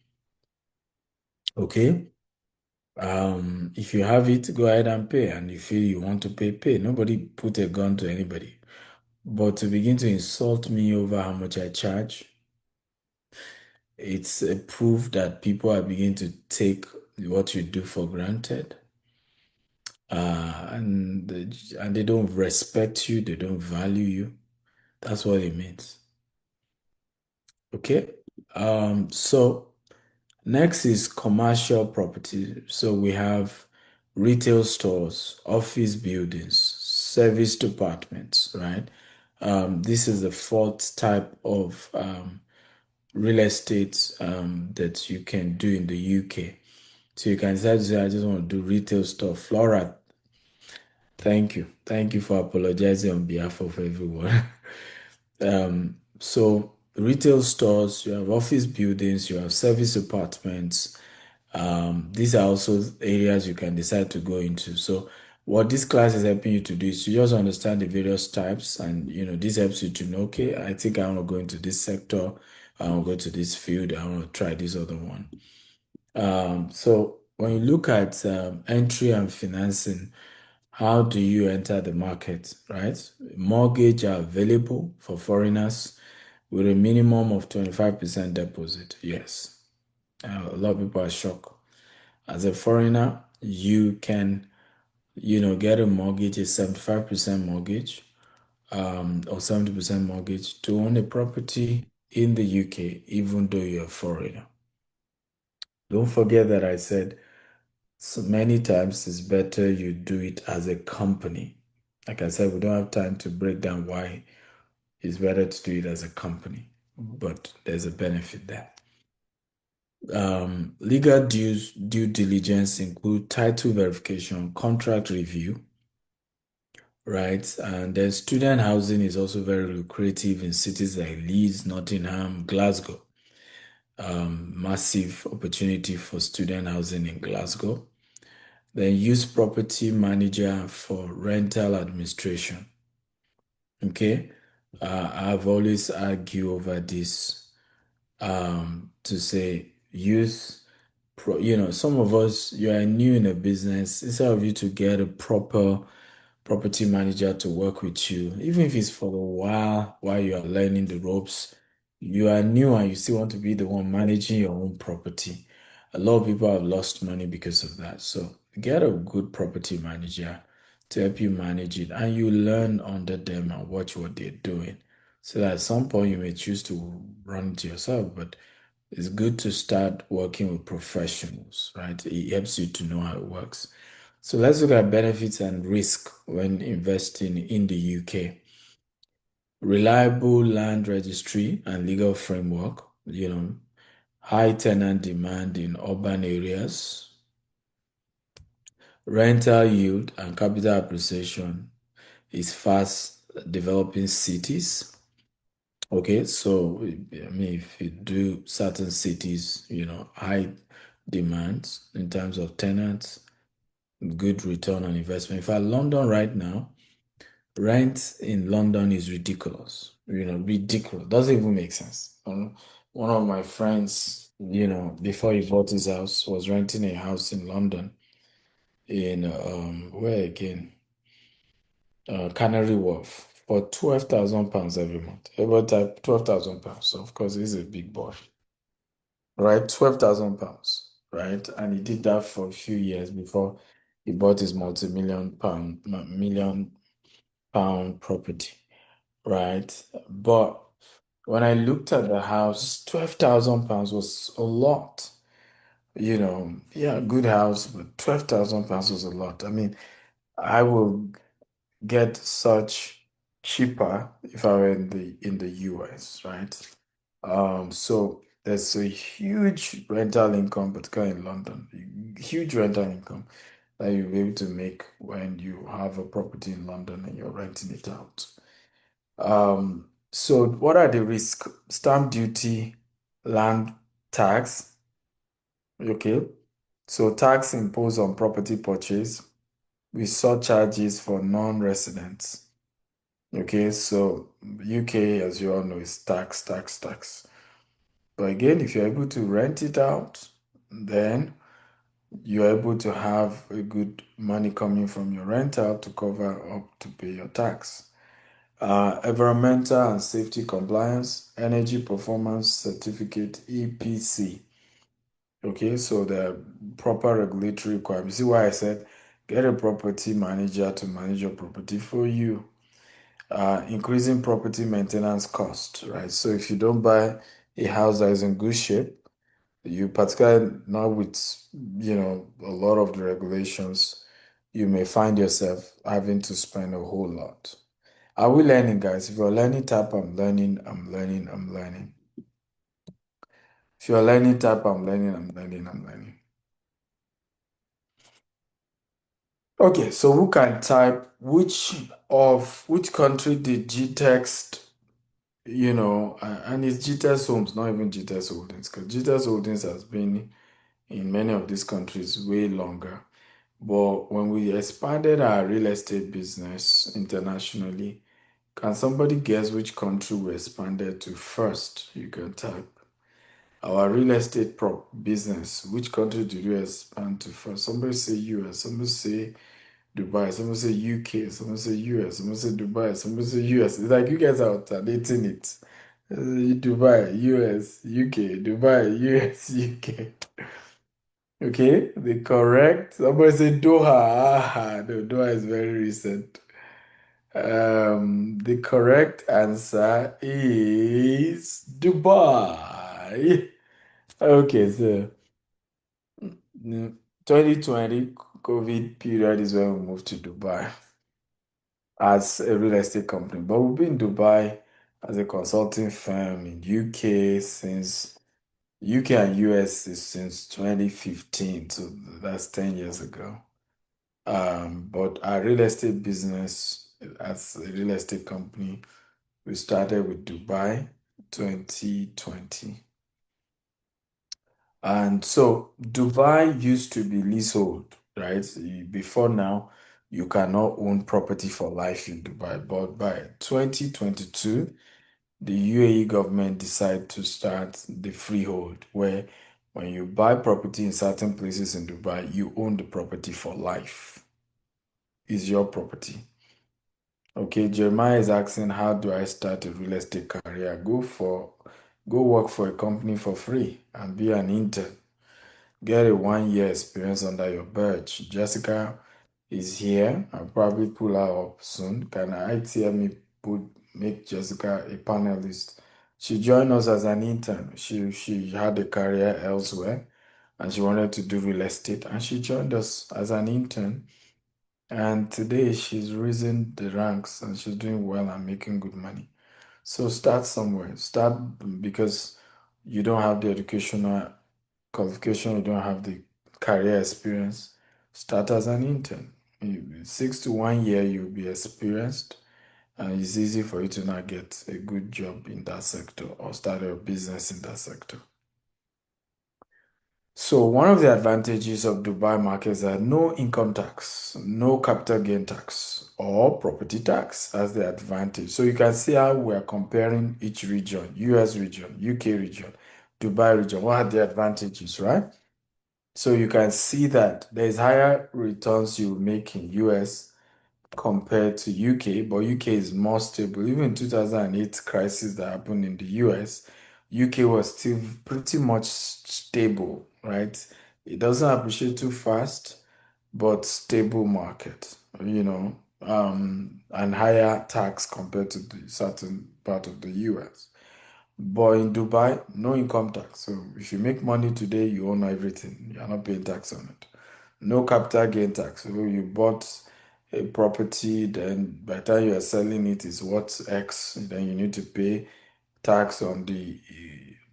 Okay? If you have it, go ahead and pay. And if you feel you want to pay, pay. Nobody put a gun to anybody. But to begin to insult me over how much I charge, it's a proof that people are beginning to take what you do for granted. And they don't respect you, they don't value you. That's what it means. Okay. So next is commercial property. So we have retail stores, office buildings, service departments, right? This is the fourth type of real estate that you can do in the UK. So you can decide to say, I just want to do retail store. Flora, thank you. Thank you for apologizing on behalf of everyone. So retail stores, you have office buildings, you have service apartments. These are also areas you can decide to go into. So what this class is helping you to do is to just understand the various types, and this helps you to know, okay, I think I want to go into this sector, I want to go to this field, I want to try this other one. So when you look at entry and financing, how do you enter the market, right? Mortgage are available for foreigners with a minimum of 25% deposit. Yes. A lot of people are shocked. As a foreigner, you can, get a mortgage, a 75% mortgage, or 70% mortgage to own a property in the UK, even though you're a foreigner. Don't forget that I said so many times it's better you do it as a company. Like I said, we don't have time to break down why it's better to do it as a company, but there's a benefit there. Legal due diligence include title verification, contract review, right? And then student housing is also very lucrative in cities like Leeds, Nottingham, Glasgow. Massive opportunity for student housing in Glasgow. Then use property manager for rental administration. Okay, I've always argued over this to say use some of us, you are new in a business, instead of you to get a proper property manager to work with you, even if it's for a while you are learning the ropes, you are new and you still want to be the one managing your own property. A lot of people have lost money because of that. So get a good property manager to help you manage it, and you learn under them and watch what they're doing. So that at some point you may choose to run it yourself, but it's good to start working with professionals, right? It helps you to know how it works. So let's look at benefits and risk when investing in the UK. Reliable land registry and legal framework, high tenant demand in urban areas, rental yield and capital appreciation is fast developing cities. Okay, so I mean, if you do certain cities, high demands in terms of tenants, good return on investment. In fact, London right now, rent in London is ridiculous. Ridiculous. Doesn't even make sense. One of my friends, before he bought his house, was renting a house in London in where again? Canary Wharf for £12,000 every month. Every time £12,000. So of course he's a big boy. Right? £12,000, right? And he did that for a few years before he bought his million pound property. Right? But when I looked at the house, £12,000 was a lot. Yeah, good house, but £12,000 was a lot. I mean, I will get such cheaper if I were in the US, right? So there's a huge rental income, particularly in London, huge rental income that you'll be able to make when you have a property in London and you're renting it out. So what are the risks? Stamp duty, land tax. Okay. So tax imposed on property purchase with surcharges for non-residents. Okay, so UK, as you all know, is tax, tax, tax. But again, if you're able to rent it out, then you're able to have a good money coming from your rental to cover up to pay your tax. Environmental and safety compliance, energy performance certificate, EPC. Okay, so the proper regulatory requirements. See why I said get a property manager to manage your property for you. Increasing property maintenance cost, right? So if you don't buy a house that is in good shape, you particularly now with a lot of the regulations, you may find yourself having to spend a whole lot. Are we learning, guys? If you're learning, type I'm learning, I'm learning, I'm learning. If you're learning, type I'm learning, I'm learning, I'm learning. Okay, so who can type which country did GText, and it's GText Homes, not even GText Holdings, because GText Holdings has been in many of these countries way longer. But when we expanded our real estate business internationally, can somebody guess which country we expanded to first? You can type. Our real estate business, which country did we expand to first? Somebody say US, somebody say Dubai, someone say UK, someone say US, someone say Dubai, someone say US. It's like you guys are alternating it. Dubai, US, UK, Dubai, US, UK. Okay, the correct. Somebody say Doha. No, Doha is very recent. The correct answer is Dubai. Okay, so 2020 COVID period is when we moved to Dubai as a real estate company. But we've been in Dubai as a consulting firm in UK since UK and US is since 2015, so that's 10 years ago. But our real estate business as a real estate company, we started with Dubai 2020. And so Dubai used to be leasehold, right? Before now, you cannot own property for life in Dubai. But by 2022, the UAE government decided to start the freehold, where when you buy property in certain places in Dubai, you own the property for life. It's your property. Okay, Jeremiah is asking, how do I start a real estate career? Go work for a company for free and be an intern. Get a 1 year experience under your belt. Jessica is here. I'll probably pull her up soon. Can IT help me make Jessica a panelist? She joined us as an intern. She had a career elsewhere and she wanted to do real estate, and she joined us as an intern. And today she's risen the ranks and she's doing well and making good money. So start somewhere. Start because you don't have the educational qualification, you don't have the career experience. Start as an intern. 6 to 1 year, you'll be experienced, and it's easy for you to now get a good job in that sector or start a business in that sector. So one of the advantages of Dubai market is that no income tax, no capital gain tax or property tax as the advantage. So you can see how we're comparing each region, US region, UK region, Dubai region. What are the advantages, right? So you can see that there's higher returns you make in US compared to UK, but UK is more stable. Even in 2008 crisis that happened in the US, UK was still pretty much stable, right? It doesn't appreciate too fast, but stable market, and higher tax compared to the certain part of the US. But in Dubai, no income tax. So if you make money today, you own everything. You're not paying tax on it. No capital gain tax. So you bought a property, then by the time you are selling it is worth X, then you need to pay tax on the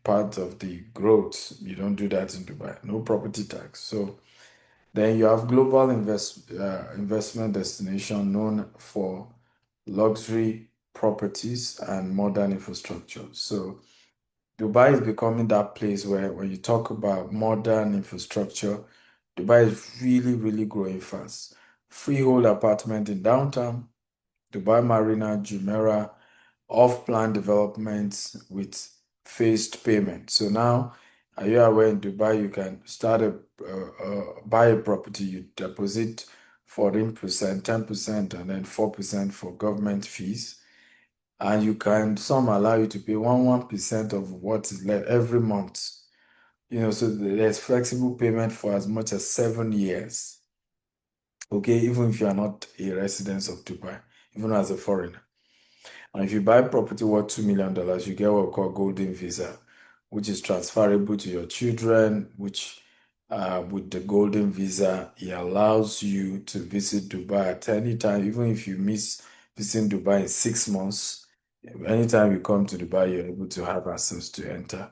part of the growth. You don't do that in Dubai. No property tax. So then you have global investment destination known for luxury properties and modern infrastructure. So Dubai is becoming that place where when you talk about modern infrastructure, Dubai is really, really growing fast. Freehold apartment in downtown, Dubai Marina, Jumeirah, off-plan developments with phased payment. So now, are you aware in Dubai you can buy a property, you deposit 14%, 10%, and then 4% for government fees. And some allow you to pay 1% of what is left every month. So there's flexible payment for as much as 7 years. Okay, even if you are not a resident of Dubai, even as a foreigner. And if you buy property worth $2 million, you get what we call golden visa, which is transferable to your children, which with the golden visa, it allows you to visit Dubai at any time, even if you miss visiting Dubai in 6 months. Anytime you come to Dubai, you're able to have access to enter.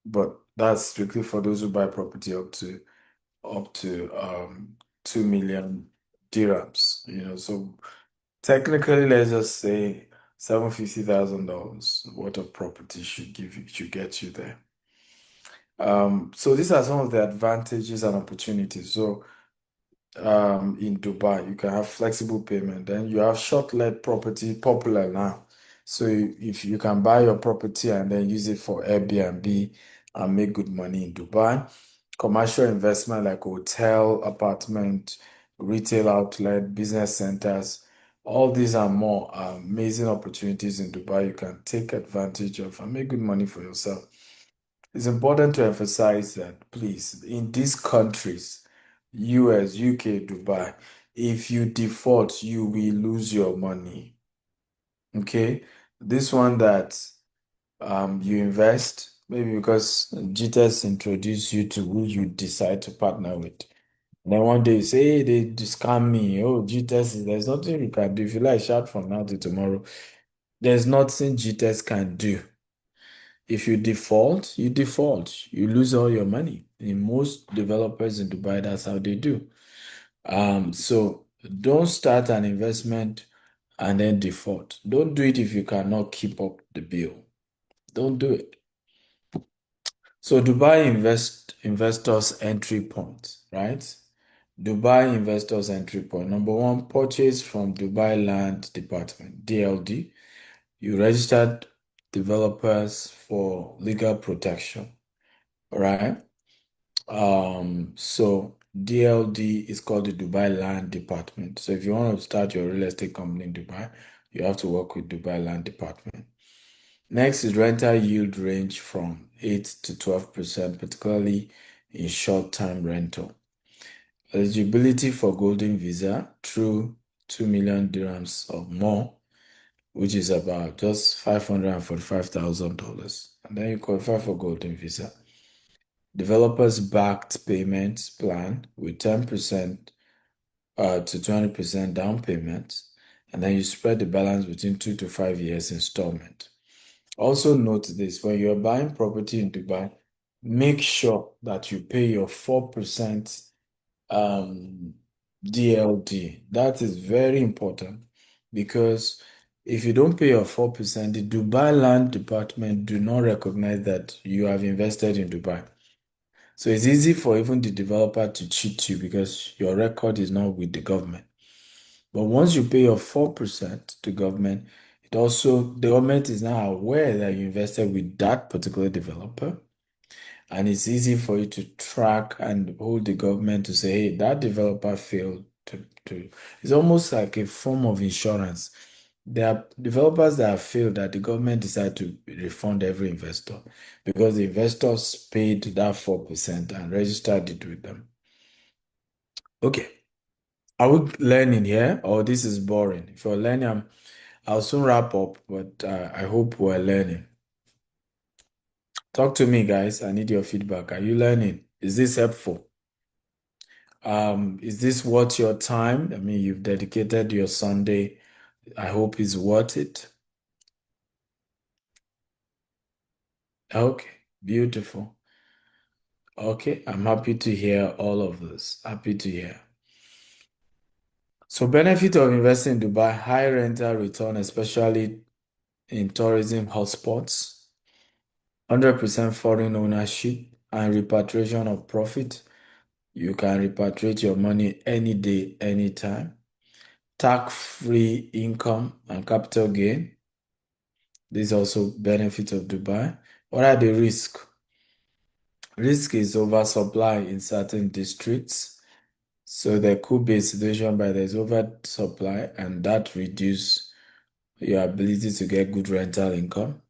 But that's strictly for those who buy property up to 2 million dirhams. So technically, let's just say $750,000 worth of property should get you there. So these are some of the advantages and opportunities. So in Dubai, you can have flexible payment. Then you have short-let property, popular now. So if you can buy your property and then use it for Airbnb and make good money in Dubai. Commercial investment like hotel, apartment, retail outlet, business centers, all these are more amazing opportunities in Dubai you can take advantage of and make good money for yourself. It's important to emphasize that, please, in these countries, US, UK, Dubai, if you default, you will lose your money. Okay? This one that you invest, Maybe because GTS introduced you to who you decide to partner with. And then one day you say, hey, they scam me. Oh, GTS, there's nothing you can do. If you like, shout from now to tomorrow. There's nothing GTS can do. If you default, you default. You lose all your money. In most developers in Dubai, that's how they do. So don't start an investment and then default. Don't do it if you cannot keep up the bill. Don't do it. So Dubai investors entry point, right? Dubai investors entry point. Number one, purchase from Dubai Land Department, DLD. You registered developers for legal protection, right? So DLD is called the Dubai Land Department. So if you want to start your real estate company in Dubai, you have to work with Dubai Land Department. Next is rental yield range from 8 to 12%, particularly in short-term rental. Eligibility for Golden Visa through 2 million dirhams or more, which is about just $545,000. And then you qualify for Golden Visa. Developers backed payments plan with 10% to 20% down payment, and then you spread the balance between 2 to 5 years installment. Also note this, when you're buying property in Dubai, make sure that you pay your 4% DLD. That is very important because if you don't pay your 4%, the Dubai Land Department do not recognize that you have invested in Dubai. So it's easy for even the developer to cheat you because your record is not with the government. But once you pay your 4% to government, the government is now aware that you invested with that particular developer. And it's easy for you to track and hold the government to say, hey, that developer failed to. It's almost like a form of insurance. There are developers that have failed that the government decided to refund every investor because the investors paid that 4% and registered it with them. Okay. Are we learning here or this is boring? If you're learning, I'll soon wrap up, but I hope we're learning. Talk to me, guys. I need your feedback. Are you learning? Is this helpful? Is this worth your time? I mean, you've dedicated your Sunday. I hope it's worth it. Okay, beautiful. Okay, I'm happy to hear all of this. Happy to hear. So benefit of investing in Dubai, high rental return, especially in tourism hotspots, 100% foreign ownership and repatriation of profit. You can repatriate your money any day, anytime. Tax-free income and capital gain. This is also benefit of Dubai. What are the risks? Risk is oversupply in certain districts. So there could be a situation where there's oversupply and that reduces your ability to get good rental income.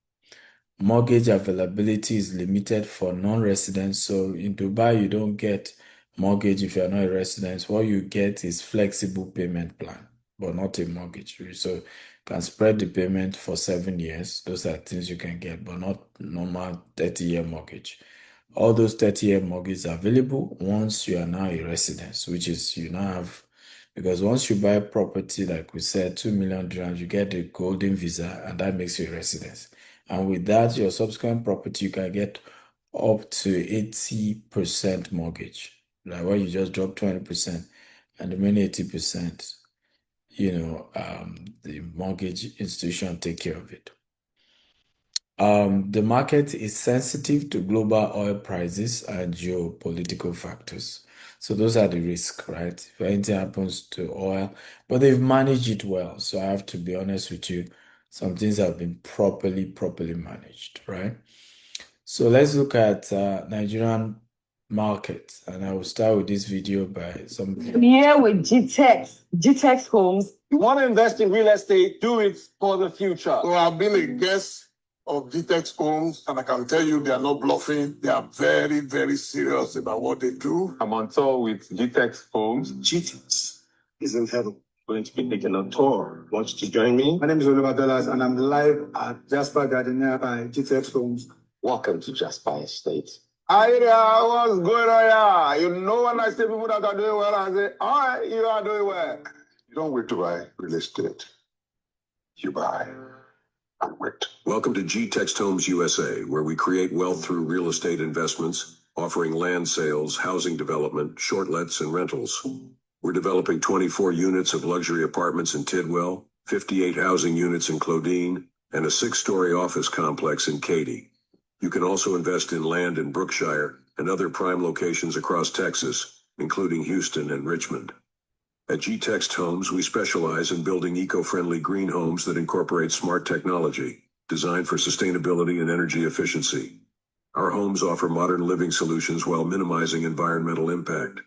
Mortgage availability is limited for non-residents. So in Dubai, you don't get mortgage if you're not a resident. What you get is flexible payment plan, but not a mortgage. So you can spread the payment for 7 years. Those are things you can get, but not normal 30-year mortgage. All those 30-year mortgages are available once you are now a resident, which is you now have, because once you buy property, like we said, 2 million dirhams, you get a golden visa, and that makes you a resident. And with that, your subsequent property, you can get up to 80% mortgage. Like where you just drop 20% and the remaining 80%, the mortgage institution take care of it. The market is sensitive to global oil prices and geopolitical factors. So those are the risks, right? If anything happens to oil, but they've managed it well. So I have to be honest with you. Some things have been properly managed, right? So let's look at Nigerian market. And I will start with this video by somebody. I'm here with GTEX Homes. You want to invest in real estate, do it for the future. So I've been a guest of GTEX Homes, and I can tell you they are not bluffing. They are very, very serious about what they do. I'm on tour with GTEX Homes. GTEX is in heaven. Going to be taking a tour. Want you to join me? My name is Oliver Dollars, and I'm live at Jasper Gardenia by GTEX Homes. Welcome to Jasper Estate. Hi, what's going on here? You know when I see people that are doing well, I say, all right, you are doing well. You don't wait to buy real estate. You buy and wait. Welcome to G-Text Homes USA, where we create wealth through real estate investments, offering land sales, housing development, shortlets, and rentals. We're developing 24 units of luxury apartments in Tidwell, 58 housing units in Claudine, and a 6-story office complex in Katy. You can also invest in land in Brookshire and other prime locations across Texas, including Houston and Richmond. At G-Text Homes, we specialize in building eco-friendly green homes that incorporate smart technology, designed for sustainability and energy efficiency. Our homes offer modern living solutions while minimizing environmental impact.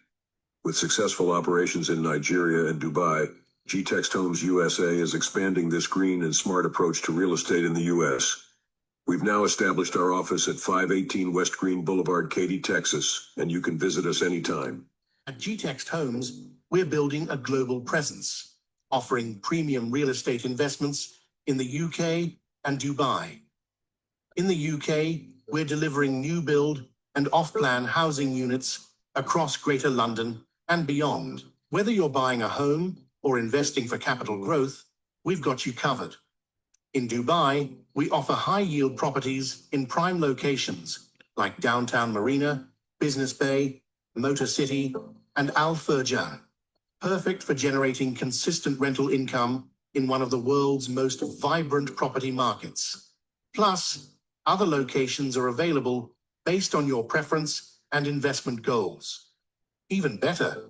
With successful operations in Nigeria and Dubai, G-Text Homes USA is expanding this green and smart approach to real estate in the U.S. We've now established our office at 518 West Green Boulevard, Katy, Texas, and you can visit us anytime. At G-Text Homes, we're building a global presence, offering premium real estate investments in the UK and Dubai. In the UK, we're delivering new build and off-plan housing units across Greater London and beyond. Whether you're buying a home or investing for capital growth, we've got you covered. In Dubai, we offer high-yield properties in prime locations like Downtown Marina, Business Bay, Motor City, and Al Furjan, perfect for generating consistent rental income in one of the world's most vibrant property markets. Plus, other locations are available based on your preference and investment goals. Even better,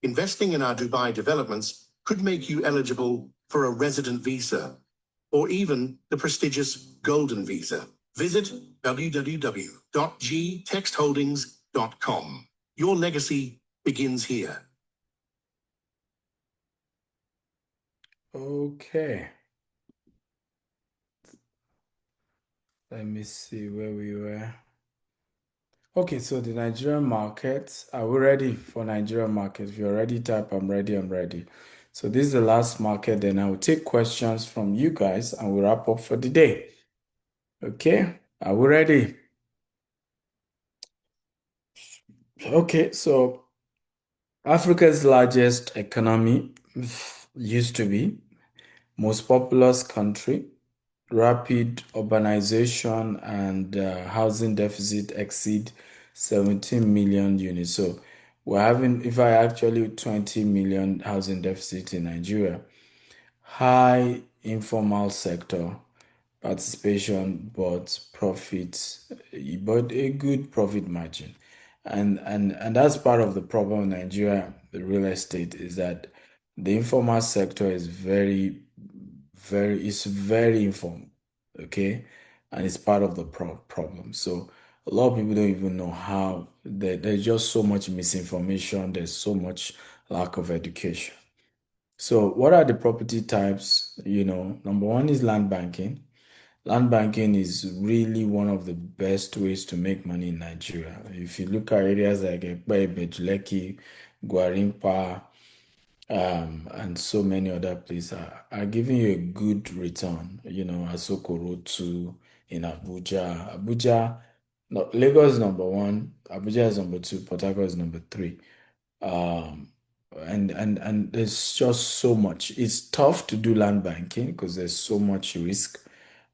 investing in our Dubai developments could make you eligible for a resident visa, or even the prestigious Golden Visa. Visit www.gtextholdings.com. Your legacy begins here. Okay. Let me see where we were. Okay, so the Nigerian market, are we ready for Nigerian market? If you're ready, type I'm ready, I'm ready. So this is the last market, then I will take questions from you guys and we'll wrap up for the day. Okay, are we ready? Okay, so Africa's largest economy used to be most populous country, rapid urbanization and housing deficit exceed 17 million units. So we're having, if I actually 20 million housing deficit in Nigeria, high informal sector participation, but profits, but a good profit margin. And that's part of the problem in Nigeria, the real estate, is that the informal sector is it's very informal, okay? And it's part of the problem. So a lot of people don't even know how, there's just so much misinformation, there's so much lack of education. So what are the property types? Number one is land banking. Land banking is really one of the best ways to make money in Nigeria. If you look at areas like Ekpe, Bejuleki, Gwarimpa, and so many other places are giving you a good return. Asoko Road 2 in Abuja. No, Lagos is number one, Abuja is number two, Port Harcourt is number three. And there's just so much. It's tough to do land banking because there's so much risk,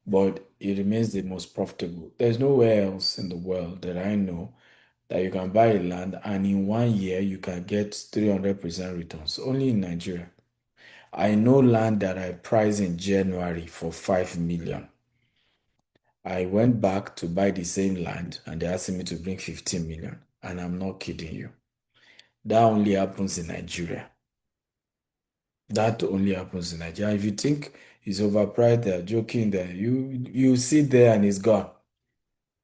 but it remains the most profitable. There's nowhere else in the world that I know that you can buy a land and in 1 year you can get 300% returns. Only in Nigeria. I know land that I priced in January for 5 million. I went back to buy the same land and they asked me to bring 15 million. And I'm not kidding you. That only happens in Nigeria. That only happens in Nigeria. If you think it's overpriced, they're joking, then you sit there and it's gone.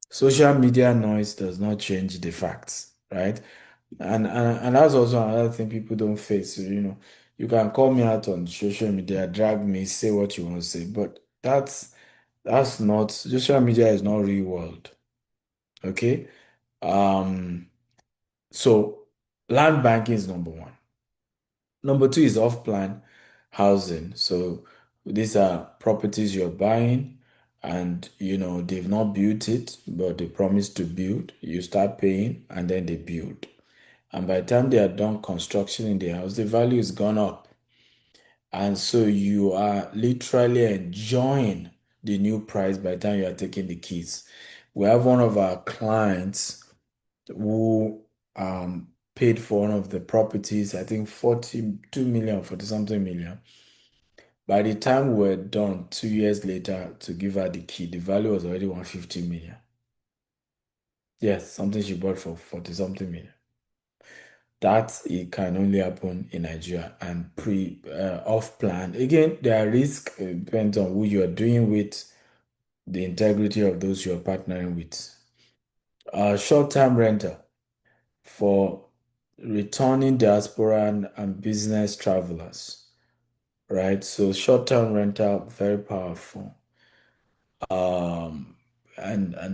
Social media noise does not change the facts, right? And that's also another thing people don't face. You can call me out on social media, drag me, say what you want to say, but that's not, social media is not real world. Okay? So land banking is number one. Number two is off-plan housing. So these are properties you're buying and they've not built it, but they promise to build. You start paying, and then they build. And by the time they are done construction in the house, the value is gone up. And so you are literally enjoying the new price by the time you are taking the keys. We have one of our clients who paid for one of the properties, I think 42 million, 40 something million. By the time we were done 2 years later to give her the key, the value was already 150 million. Yes, something she bought for 40 something million. That it can only happen in Nigeria and off plan. Again, there are risks. It depends on who you are doing with, the integrity of those you are partnering with. Short-term rental for returning diaspora and business travelers, right? So short-term rental, very powerful. And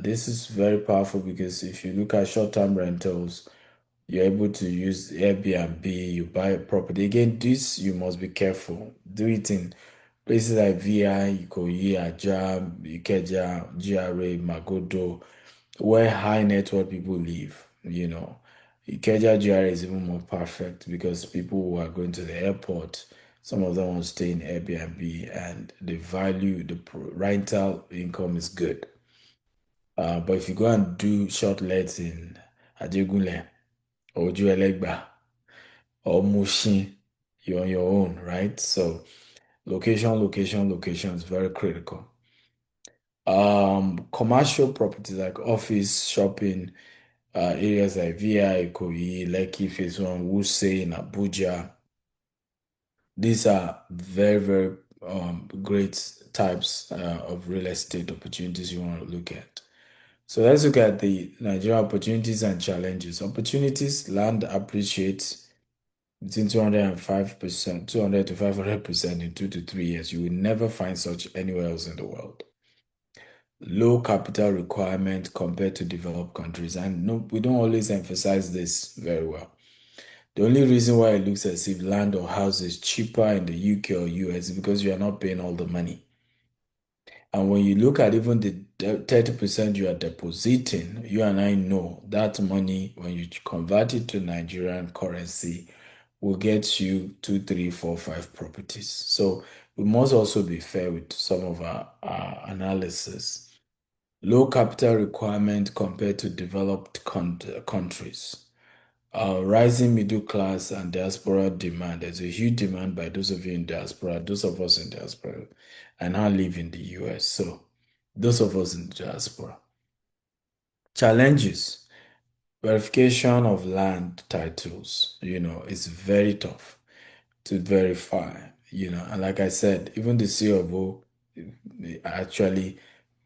this is very powerful because if you look at short-term rentals, you're able to use Airbnb, you buy a property. Again, this you must be careful. Do it in places like VI, Ikoyi, Ajah, Ikeja, GRA, Magodo, where high net worth people live. Ikeja GRA is even more perfect because people who are going to the airport, some of them will stay in Airbnb, and the rental income is good. But if you go and do short lets in Ajegunle, Oju Elegba, or Mushin, you're on your own, right? So location is very critical. Commercial properties like office, shopping, areas like VI, Ikoyi, Lekki, Phase 1, Wuse in Abuja. These are very, very great types of real estate opportunities you want to look at. So let's look at the Nigerian opportunities and challenges. Opportunities: land appreciates between 205%, 200 to 500% in 2 to 3 years. You will never find such anywhere else in the world. Low capital requirement compared to developed countries. And no, we don't always emphasize this very well. The only reason why it looks as if land or house is cheaper in the UK or US is because you are not paying all the money. And when you look at even the 30% you are depositing, you and I know that money, when you convert it to Nigerian currency, will get you 2, 3, 4, 5 properties. So we must also be fair with some of our analysis. Low capital requirement compared to developed countries. Rising middle class and diaspora demand. There's a huge demand by those of you in diaspora, those of us in diaspora, and I live in the US. So those of us in diaspora. Challenges. Verification of land titles, is very tough to verify, and like I said, even the C of O actually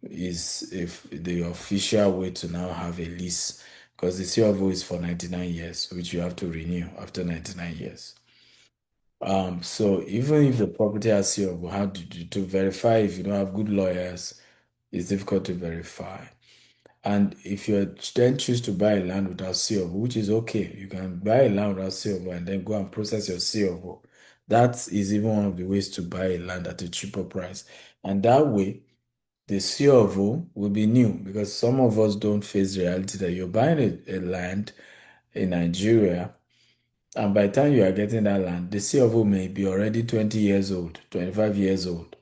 is if the official way to now have a lease, because the C of O is for 99 years, which you have to renew after 99 years. So even if the property has C of O, how to verify if you don't have good lawyers, it's difficult to verify. And if you then choose to buy land without C of O, which is okay, you can buy a land without C of O and then go and process your C of O. That is even one of the ways to buy a land at a cheaper price. And that way, the C of O will be new, because some of us don't face the reality that you're buying a land in Nigeria, and by the time you are getting that land, the C of O may be already 20 years old, 25 years old.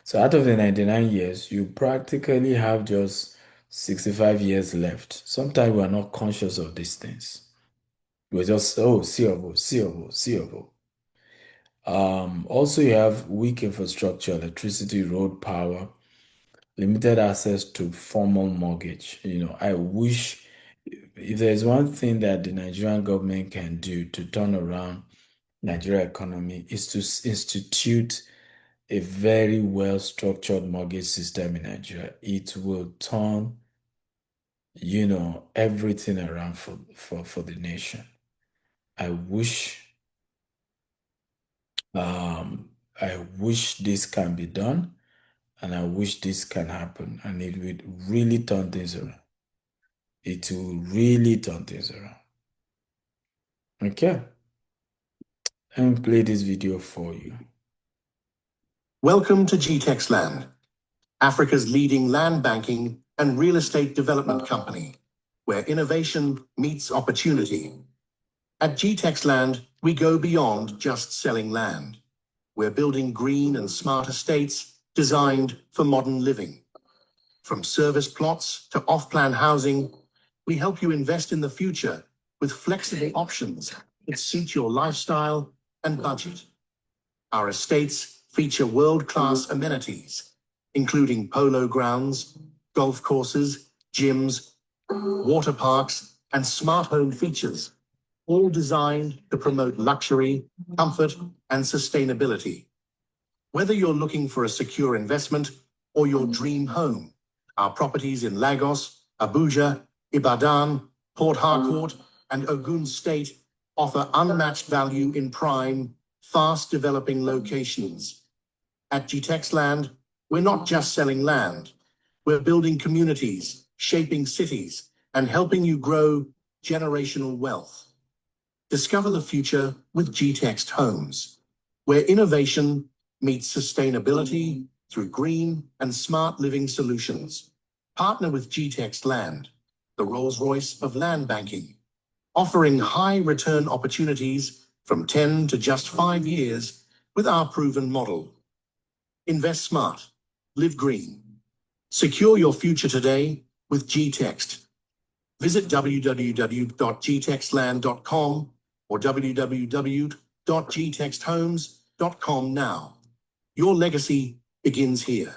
So out of the 99 years, you practically have just 65 years left. Sometimes we are not conscious of these things. We're just, C of O, C of O, C of O. Also, you have weak infrastructure, electricity, road, power, limited access to formal mortgage. I wish, if there's one thing that the Nigerian government can do to turn around Nigeria economy, is to institute a very well-structured mortgage system in Nigeria. It will turn, everything around for the nation. I wish this can be done, and I wish this can happen, and it would really turn things around. It will really turn things around. Okay. Let me play this video for you. Welcome to GTEx Land. Africa's leading land banking and real estate development company, where innovation meets opportunity. At GTextLand, we go beyond just selling land. We're building green and smart estates designed for modern living. From service plots to off-plan housing, we help you invest in the future with flexible options that suit your lifestyle and budget. Our estates feature world-class amenities, including polo grounds, golf courses, gyms, water parks, and smart home features, all designed to promote luxury, comfort, and sustainability. Whether you're looking for a secure investment or your dream home, our properties in Lagos, Abuja, Ibadan, Port Harcourt, and Ogun State offer unmatched value in prime, fast-developing locations. At GTextLand, we're not just selling land. We're building communities, shaping cities, and helping you grow generational wealth. Discover the future with GText Homes, where innovation meets sustainability through green and smart living solutions. Partner with GTextLand, the Rolls-Royce of land banking, offering high return opportunities from 10 to just 5 years with our proven model. Invest smart, live green. Secure your future today with GText. Visit www.gtextland.com or www.gtexthomes.com now. Your legacy begins here.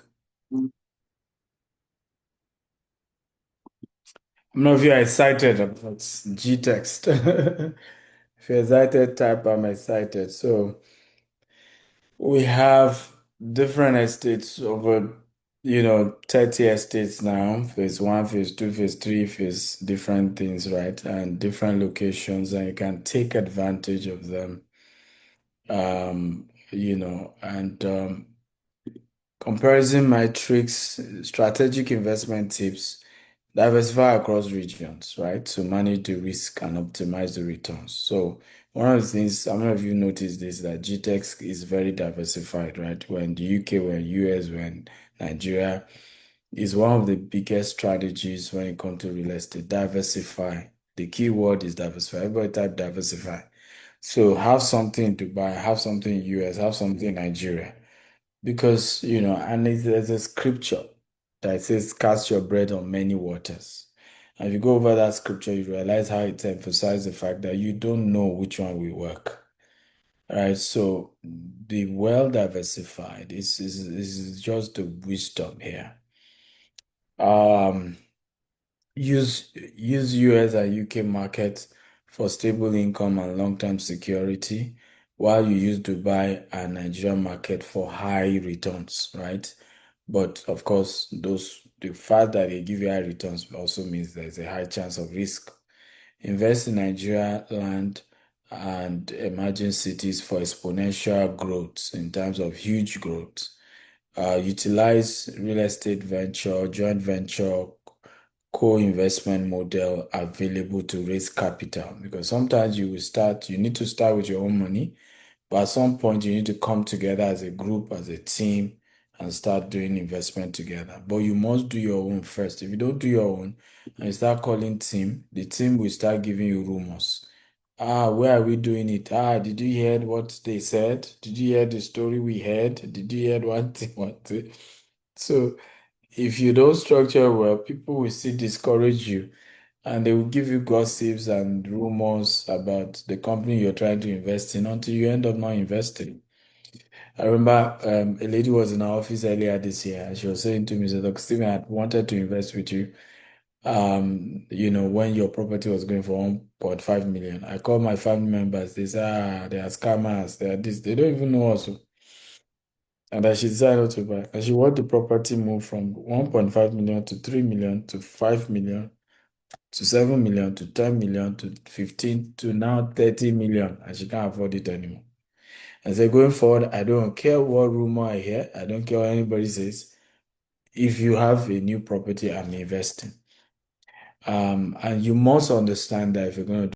I don't know if you're excited about G-Text. If you're excited, type I'm excited. So we have different estates over, 30 estates now. Phase 1, phase 2, phase 3, phase different things, right? And different locations, and you can take advantage of them. And comparison metrics, strategic investment tips, diversify across regions, right? To manage the risk and optimize the returns. So one of the things, I don't know if you noticed this, that GTEX is very diversified, right? We're in the UK, we're in US, we're in Nigeria. Is one of the biggest strategies when it comes to real estate. Diversify. The key word is diversify. Everybody type diversify. So have something in Dubai, have something in US, have something in Nigeria. Because, and there's a scripture that says, cast your bread on many waters. And if you go over that scripture, you realize how it emphasizes the fact that you don't know which one will work. All right, so be well diversified. This is just the wisdom here. Use US and UK markets for stable income and long-term security, while you use Dubai and Nigerian market for high returns, right? But of course, the fact that they give you high returns also means there's a high chance of risk. Invest in Nigeria land and emerging cities for exponential growth in terms of huge growth. Utilize real estate venture, joint venture, co-investment model available to raise capital, because sometimes you need to start with your own money, but at some point you need to come together as a group, as a team, and start doing investment together. But you must do your own first. If you don't do your own and you start calling team, the team will start giving you rumors. Where are we doing it? Did you hear what they said? Did you hear the story we heard? Did you hear one thing? So if you don't structure well, people will still discourage you, and they will give you gossips and rumors about the company you're trying to invest in until you end up not investing. I remember a lady was in our office earlier this year, and she was saying to me, "So, Dr. Stephen, I wanted to invest with you. When your property was going for 1.5 million. I called my family members. They say, they are scammers. They are this. They don't even know us." And that she decided not to buy. And she want the property move from 1.5 million to 3 million to 5 million to 7 million to 10 million to 15 to now 30 million. And she can't afford it anymore. And so going forward, I don't care what rumor I hear. I don't care what anybody says. If you have a new property, I'm investing. And you must understand that if you're going to